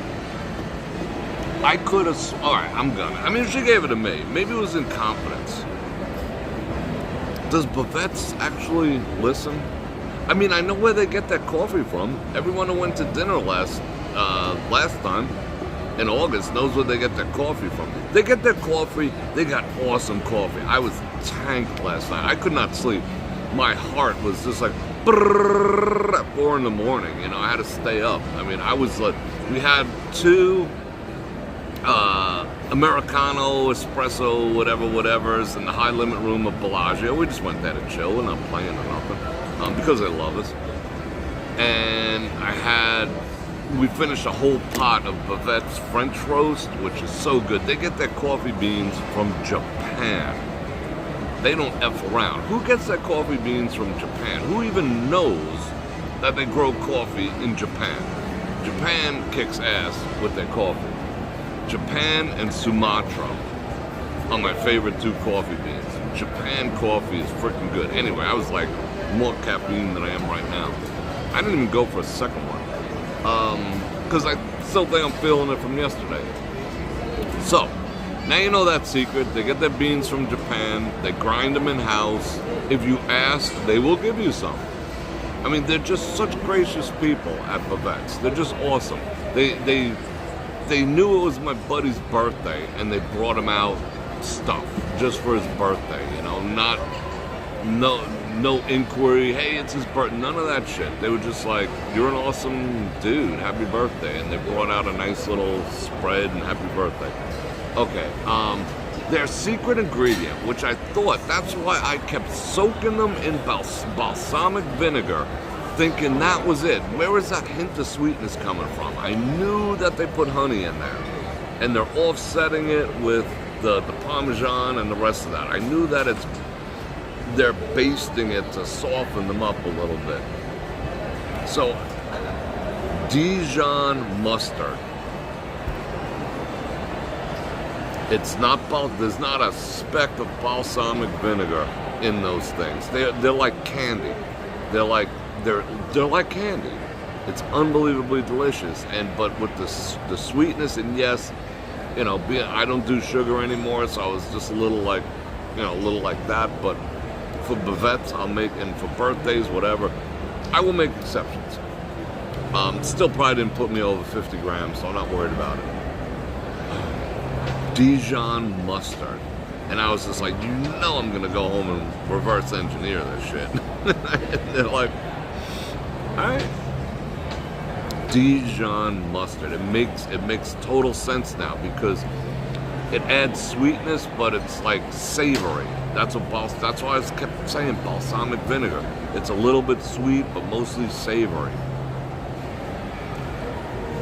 I could have. All right, I'm gonna. I mean, she gave it to me. Maybe it was incompetence. Does Bavette's actually listen? I mean, I know where they get that coffee from. Everyone who went to dinner last time in August knows where they get their coffee from. They get their coffee. They got awesome coffee. I was tanked last night. I could not sleep. My heart was just like at 4 a.m. You know, I had to stay up. I mean, I was like, we had 2 Americano, espresso, whatever's in the high limit room of Bellagio. We just went there to chill. We're not playing or nothing, because they love us. And we finished a whole pot of Bavette's French roast, which is so good. They get their coffee beans from Japan. They don't F around. Who gets their coffee beans from Japan? Who even knows that they grow coffee in Japan? Japan kicks ass with their coffee. Japan and Sumatra are my favorite 2 coffee beans. Japan coffee is freaking good. Anyway, I was like more caffeine than I am right now. I didn't even go for a second one. Because I still think I'm feeling it from yesterday. So, now you know that secret. They get their beans from Japan. They grind them in-house. If you ask, they will give you some. I mean, they're just such gracious people at Bavette's. They're just awesome. They knew it was my buddy's birthday, and they brought him out stuff just for his birthday. You know, no inquiry. Hey, it's his birthday. None of that shit. They were just like, "You're an awesome dude. Happy birthday!" And they brought out a nice little spread and happy birthday. Okay. Their secret ingredient, which I thought, that's why I kept soaking them in balsamic vinegar, thinking that was it. Where is that hint of sweetness coming from? I knew that they put honey in there, and they're offsetting it with the Parmesan and the rest of that. I knew that they're basting it to soften them up a little bit. So, Dijon mustard. It's not, there's not a speck of balsamic vinegar in those things. They're like candy. They're like candy. It's unbelievably delicious. But with the sweetness, and yes, you know, I don't do sugar anymore, so I was just a little like that. But for bavettes, I'll make, and for birthdays, whatever, I will make exceptions. Still probably didn't put me over 50 grams, so I'm not worried about it. Dijon mustard. And I was just like, you know I'm gonna go home and reverse engineer this shit. And they're like, alright. Dijon mustard. It makes total sense now because it adds sweetness, but it's like savory. That's why I kept saying balsamic vinegar. It's a little bit sweet, but mostly savory.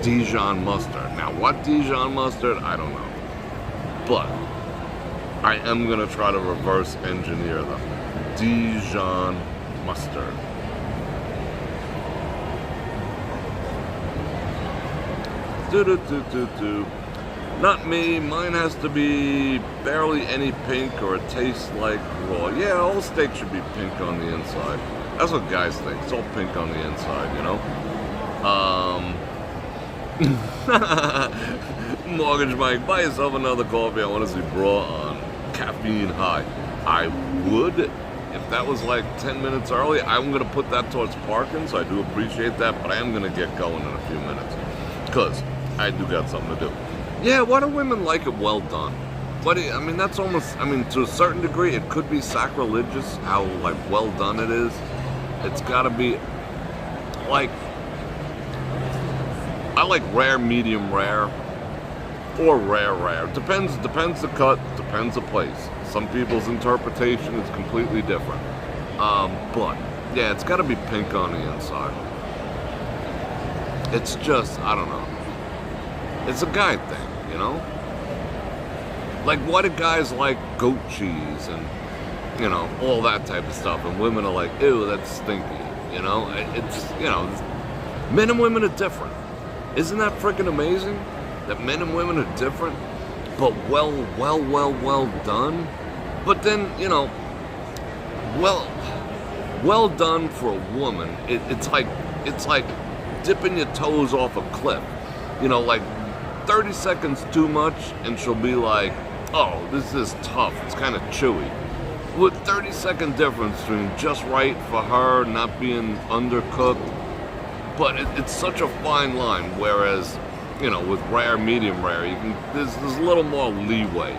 Dijon mustard. Now, what Dijon mustard? I don't know. But I am going to try to reverse engineer them. Dijon mustard. Not me. Mine has to be barely any pink or it tastes like raw. Yeah, all steak should be pink on the inside. That's what guys think. It's all pink on the inside, you know? Mortgage Mike, buy yourself another coffee. I want to see Bror on caffeine high. I would, if that was like 10 minutes early. I'm going to put that towards parking, so I do appreciate that, but I am going to get going in a few minutes because I do got something to do. Yeah, why do women like it well done? I mean, that's almost, I mean, to a certain degree, it could be sacrilegious how, like, well done it is. It's got to be, like, I like rare, medium rare, or rare. Depends the cut, depends the place. Some people's interpretation is completely different. But, yeah, it's got to be pink on the inside. It's just, I don't know. It's a guy thing, you know? Like, why do guys like goat cheese and, you know, all that type of stuff, and women are like, ew, that's stinky, you know? It's, you know, men and women are different. Isn't that freaking amazing? That men and women are different, but well done. But then, you know, well done for a woman. It's like dipping your toes off a cliff. You know, like 30 seconds too much, and she'll be like, oh, this is tough. It's kind of chewy. With 30-second difference between just right for her, not being undercooked. But it's such a fine line, whereas, you know, with rare, medium rare, there's a little more leeway.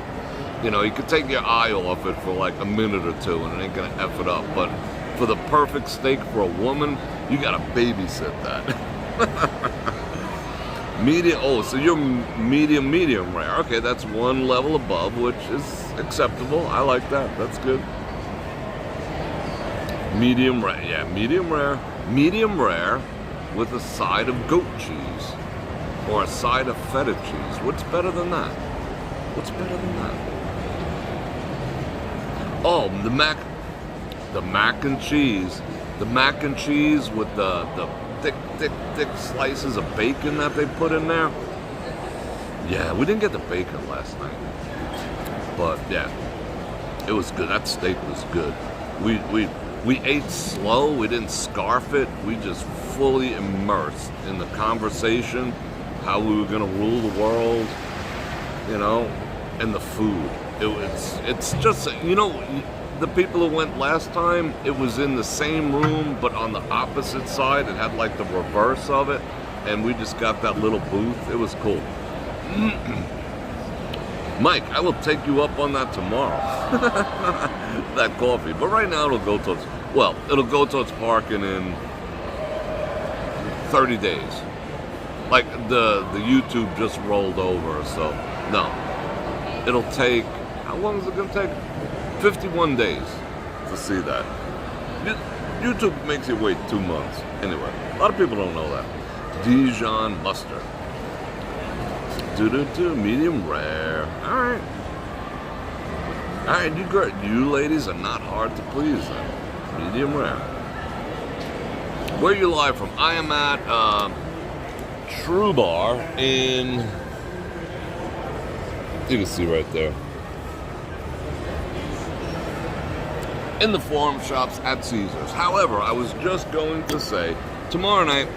You know, you could take your eye off it for like a minute or two and it ain't gonna F it up. But for the perfect steak for a woman, you gotta babysit that. Medium, oh, so you're medium rare. Okay, that's one level above, which is acceptable. I like that, that's good. Medium rare, yeah, medium rare. Medium rare with a side of goat cheese or a side of feta cheese. What's better than that? What's better than that? Oh, the mac and cheese. The mac and cheese with the thick slices of bacon that they put in there. Yeah, we didn't get the bacon last night. But yeah, it was good. That steak was good. We ate slow, we didn't scarf it, we just fully immersed in the conversation, how we were gonna rule the world, you know, and the food. It's just, you know, the people who went last time, it was in the same room, but on the opposite side, it had like the reverse of it, and we just got that little booth. It was cool. Mike, I will take you up on that tomorrow. That coffee. But right now it'll go towards parking in 30 days. Like the YouTube just rolled over, so no. It'll take, how How long is it going to take? 51 days to see that. YouTube makes you wait 2 months. Anyway, a lot of people don't know that. Dijon mustard. Medium rare. All right. All right, you ladies are not hard to please then. Medium rare. Where are you live from? I am at True Bar in, you can see right there, in the Forum Shops at Caesars. However, I was just going to say, tomorrow night,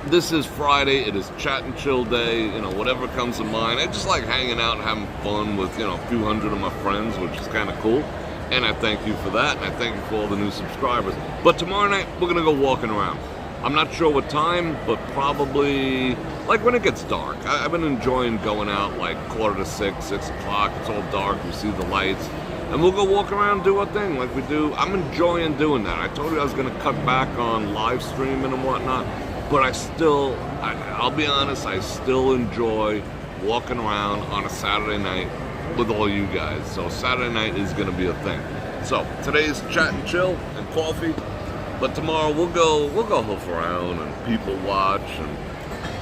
this is Friday, it is chat and chill day, you know, whatever comes to mind. I just like hanging out and having fun with, you know, a few hundred of my friends, which is kind of cool. And I thank you for that, and I thank you for all the new subscribers. But tomorrow night, we're going to go walking around. I'm not sure what time, but probably, like, when it gets dark. I've been enjoying going out, like, 5:45, 6 o'clock. It's all dark, we see the lights. And we'll go walk around and do our thing like we do. I'm enjoying doing that. I told you I was going to cut back on live streaming and whatnot. But I'll be honest, I still enjoy walking around on a Saturday night with all you guys. So Saturday night is going to be a thing. So today's chat and chill and coffee. But tomorrow we'll go hoof around and people watch and,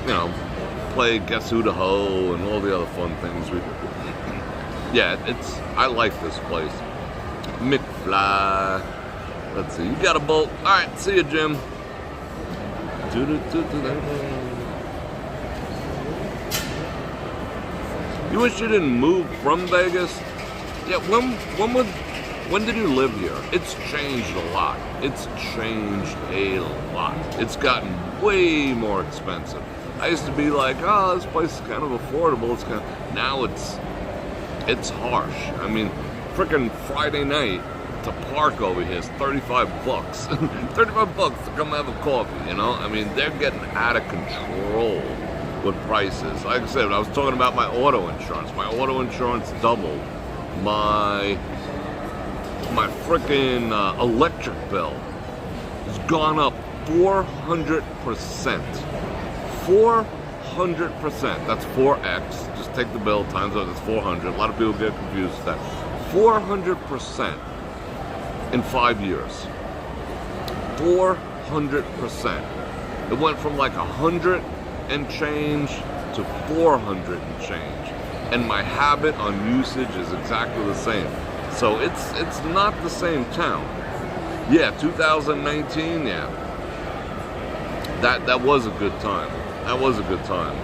you know, play Guess Who the Ho and all the other fun things we do. Yeah, I like this place. McFly. Let's see. You got a bolt. All right, see you, Jim. You wish you didn't move from Vegas? Yeah, when did you live here? It's changed a lot. It's changed a lot. It's gotten way more expensive. I used to be like, oh, this place is kind of affordable. Now it's harsh. I mean, frickin' Friday night to park over here is $35. $35 to come have a coffee, you know? I mean, they're getting out of control with prices. Like I said, I was talking about my auto insurance. My auto insurance doubled. My frickin' electric bill has gone up 400%. 400%. That's 4x. Just take the bill times it. That's 400. A lot of people get confused with that. 400% in 5 years. 400%. It went from like 100 and change to 400 and change. And my habit on usage is exactly the same. So it's not the same town. Yeah, 2019, yeah. That was a good time. That was a good time.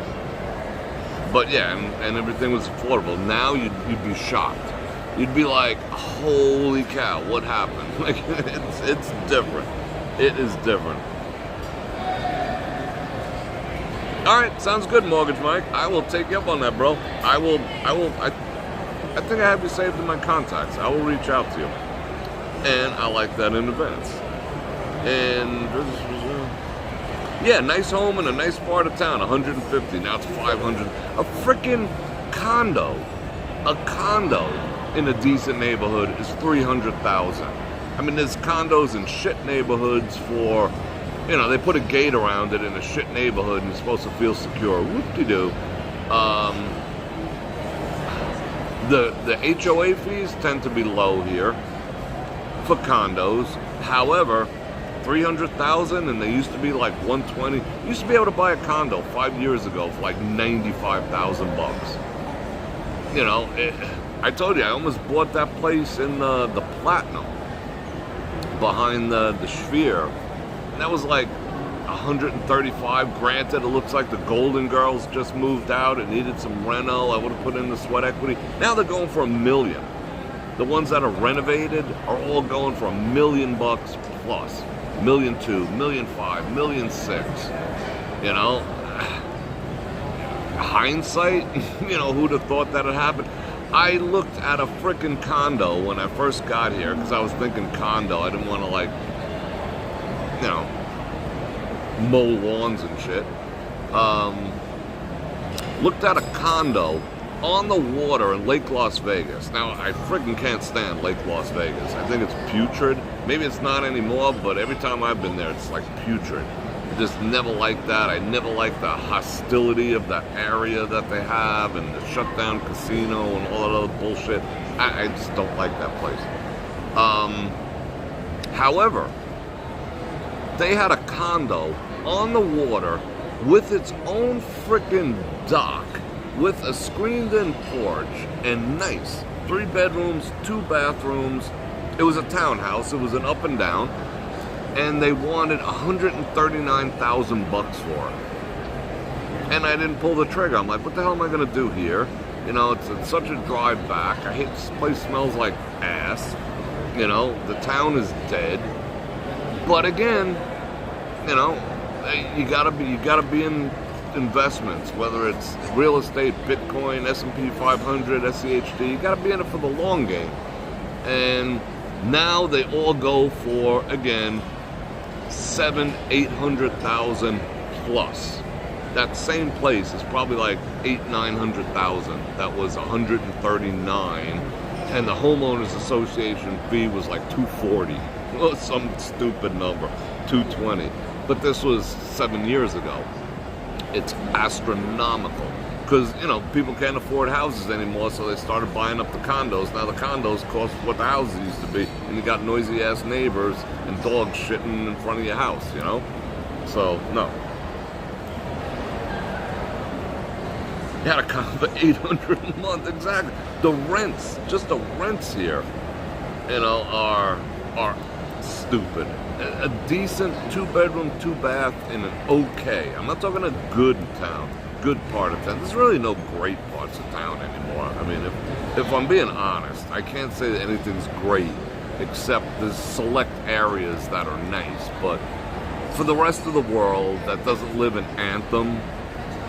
But yeah, and everything was affordable. Now you'd be shocked. You'd be like, holy cow, what happened? Like, it's different. It is different. All right, sounds good, Mortgage Mike. I will take you up on that, bro. I think I have you saved in my contacts. I will reach out to you. And I like that in advance. And yeah, nice home in a nice part of town, 150, now it's 500. A freaking condo, in a decent neighborhood is 300,000. I mean, there's condos in shit neighborhoods for, you know, they put a gate around it in a shit neighborhood and you're supposed to feel secure. Whoop-de-doo. The HOA fees tend to be low here for condos. However, 300,000 and they used to be like 120. You used to be able to buy a condo 5 years ago for like $95,000. You know, I told you I almost bought that place in the Platinum behind the Sphere. And that was like 135. Granted, it looks like the Golden Girls just moved out. It needed some reno. I would have put in the sweat equity. Now they're going for $1 million. The ones that are renovated are all going for $1 million plus. $1.2 million, $1.5 million, $1.6 million. You know, hindsight, you know, who'd have thought that had happened? I looked at a freaking condo when I first got here because I was thinking condo. I didn't want to, like, you know, mow lawns and shit. Looked at a condo on the water in Lake Las Vegas. Now, I freaking can't stand Lake Las Vegas. I think it's putrid. Maybe it's not anymore, but every time I've been there, it's like putrid. Just never liked that. I never liked the hostility of the area that they have and the shutdown casino and all that other bullshit. I just don't like that place. However, they had a condo on the water with its own freaking dock with a screened-in porch and nice 3 bedrooms, 2 bathrooms. It was a townhouse. It was an up and down. And they wanted $139,000 for it. And I didn't pull the trigger. I'm like, what the hell am I going to do here? You know, it's such a drive back. I hate this place, smells like ass. You know, the town is dead. But again, you know, you gotta be in investments, whether it's real estate, Bitcoin, S&P 500, SCHD. You gotta be in it for the long game. And now they all go for, again, 700,000-800,000 plus. That same place is probably like 800,000-900,000. That was 139, and the homeowners association fee was like 240. Well, some stupid number, 220. But this was 7 years ago. It's astronomical. Because, you know, people can't afford houses anymore, so they started buying up the condos. Now the condos cost what the houses used to be, and you got noisy-ass neighbors and dogs shitting in front of your house, you know? So, no. You had a condo for $800 a month, exactly. The rents, just the rents here, you know, are stupid. A decent 2-bedroom, 2-bath in an okay. I'm not talking a good town. Good part of town. There's really no great parts of town anymore. I mean, if I'm being honest, I can't say that anything's great, except there's select areas that are nice. But for the rest of the world that doesn't live in Anthem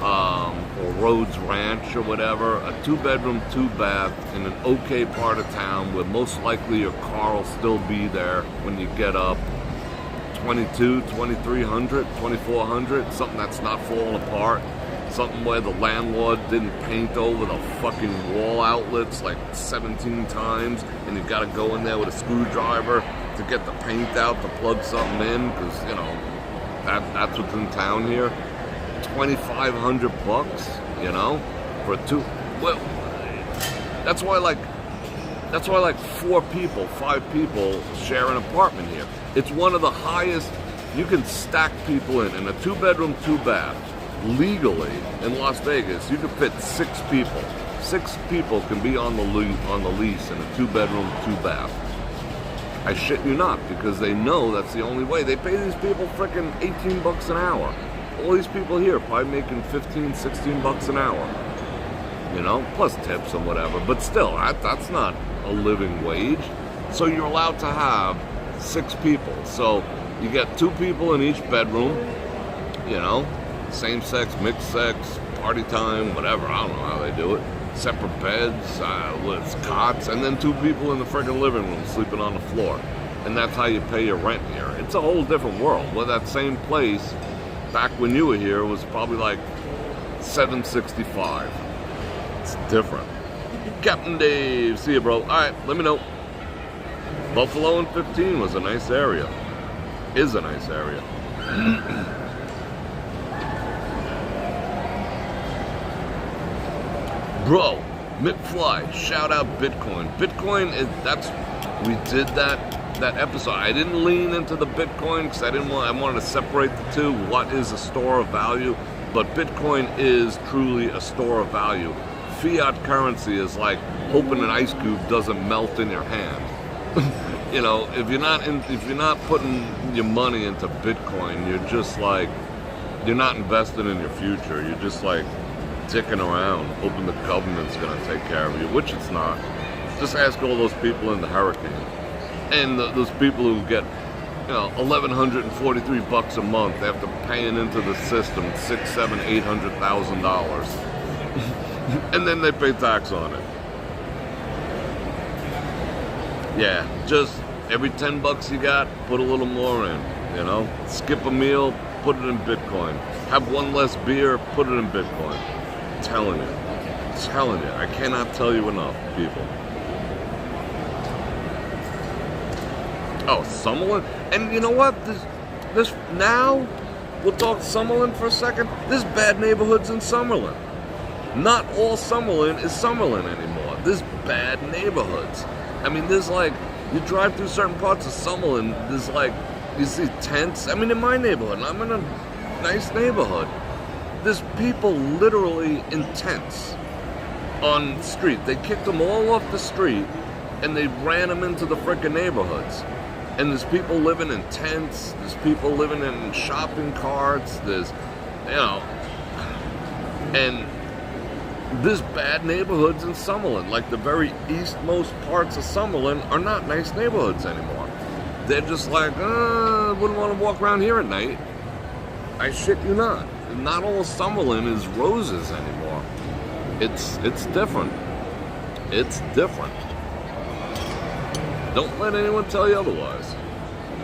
or Rhodes Ranch or whatever, a 2-bedroom, 2-bath in an okay part of town where most likely your car will still be there when you get up, $2,200, $2,300, $2,400, something that's not falling apart. Something where the landlord didn't paint over the fucking wall outlets like 17 times, and you gotta go in there with a screwdriver to get the paint out to plug something in, because, you know, that's what's in town here. $2,500, you know, for well, that's why like 4 people, 5 people share an apartment here. It's one of the highest. You can stack people in a 2-bedroom, 2-bath. Legally in Las Vegas, you can fit 6 people. 6 people can be on the lease in a 2-bedroom, 2-bath. I shit you not, because they know that's the only way. They pay these people frickin' $18 an hour. All these people here probably making $15, $16 an hour. You know, plus tips and whatever. But still, that's not a living wage. So you're allowed to have 6 people. So you get 2 people in each bedroom, you know, same sex, mixed sex, party time, whatever. I don't know how they do it. Separate beds, with cots, and then 2 people in the freaking living room sleeping on the floor. And that's how you pay your rent here. It's a whole different world. Well, that same place, back when you were here, was probably like $765. It's different. Captain Dave, see you, bro. All right, let me know. Buffalo and 15 was a nice area. Is a nice area. Bro, McFly, shout out Bitcoin. Bitcoin is, we did that episode. I didn't lean into the Bitcoin because I wanted to separate the two. What is a store of value? But Bitcoin is truly a store of value. Fiat currency is like hoping an ice cube doesn't melt in your hand. You know, if you're not putting your money into Bitcoin, you're just like, you're not investing in your future. You're just like dicking around, hoping the government's going to take care of you, which it's not. Just ask all those people in the hurricane. And those people who get, you know, $1,143 a month after paying into the system $600,000, $700,000, $800,000. And then they pay tax on it. Yeah, just every $10 you got, put a little more in, you know? Skip a meal, put it in Bitcoin. Have one less beer, put it in Bitcoin. Telling you, I cannot tell you enough, people. Oh, Summerlin, and you know what? This now, We'll talk Summerlin for a second. There's bad neighborhoods in Summerlin. Not all Summerlin is Summerlin anymore. There's bad neighborhoods. I mean, there's like, you drive through certain parts of Summerlin, there's like, you see tents. I mean, in my neighborhood, I'm in a nice neighborhood. There's people literally in tents on the street. They kicked them all off the street and they ran them into the frickin' neighborhoods. And there's people living in tents, there's people living in shopping carts, there's, you know, and there's bad neighborhoods in Summerlin. Like the very eastmost parts of Summerlin are not nice neighborhoods anymore. They're just like, wouldn't want to walk around here at night. I shit you not. Not all Summerlin is roses anymore. It's different. It's different. Don't let anyone tell you otherwise.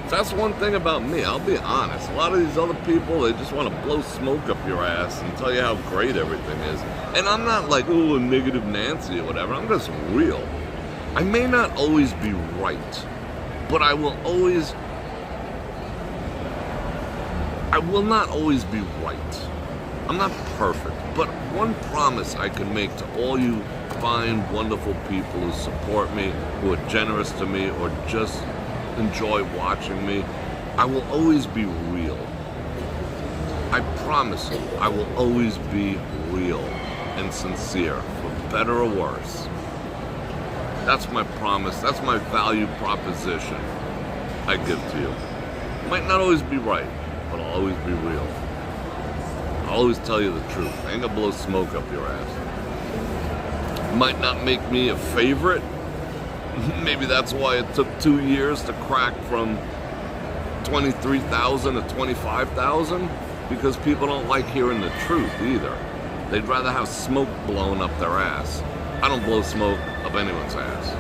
That's one thing about me, I'll be honest. A lot of these other people, they just want to blow smoke up your ass and tell you how great everything is. And I'm not like, ooh, a negative Nancy or whatever. I'm just real. I may not always be right, but I will not always be right. I'm not perfect, but one promise I can make to all you fine, wonderful people who support me, who are generous to me, or just enjoy watching me, I will always be real. I promise you, I will always be real and sincere, for better or worse. That's my promise, that's my value proposition I give to you. Might not always be right, but I'll always be real. I'll always tell you the truth. I ain't gonna blow smoke up your ass. Might not make me a favorite. Maybe that's why it took 2 years to crack from 23,000 to 25,000, because people don't like hearing the truth either. They'd rather have smoke blown up their ass. I don't blow smoke up anyone's ass.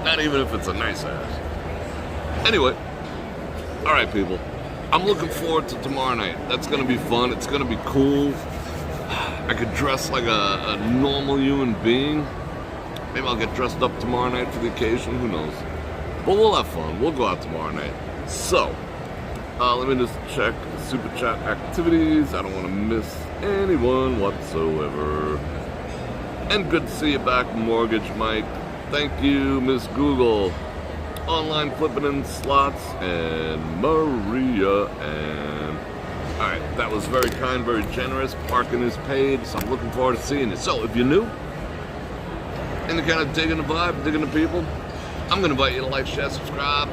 Not even if it's a nice ass. Anyway, all right, people. I'm looking forward to tomorrow night. That's going to be fun. It's going to be cool. I could dress like a normal human being. Maybe I'll get dressed up tomorrow night for the occasion. Who knows? But we'll have fun. We'll go out tomorrow night. So, let me just check Super Chat activities. I don't want to miss anyone whatsoever. And good to see you back, Mortgage Mike. Thank you, Miss Google. Online Flipping in Slots, and Maria, and alright, that was very kind, very generous. Parking is paid, so I'm looking forward to seeing you. So if you're new and you're kind of digging the vibe, digging the people, I'm going to invite you to like, share, subscribe,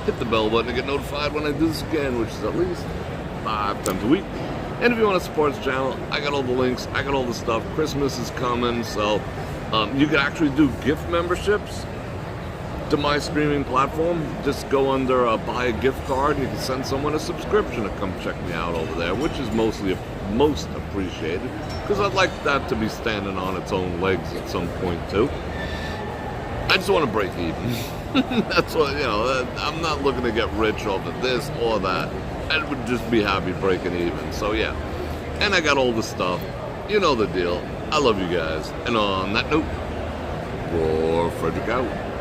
hit the bell button to get notified when I do this again, which is at least 5 times a week. And if you want to support this channel, I got all the links, I got all the stuff. Christmas is coming, so you can actually do gift memberships to my streaming platform. Just go under buy a gift card. You can send someone a subscription to come check me out over there, which is most appreciated, because I'd like that to be standing on its own legs at some point too. I just want to break even. That's what, you know, I'm not looking to get rich off of this or that. I would just be happy breaking even. So yeah, and I got all the stuff. You know the deal. I love you guys. And on that note, Bror Fredrik out.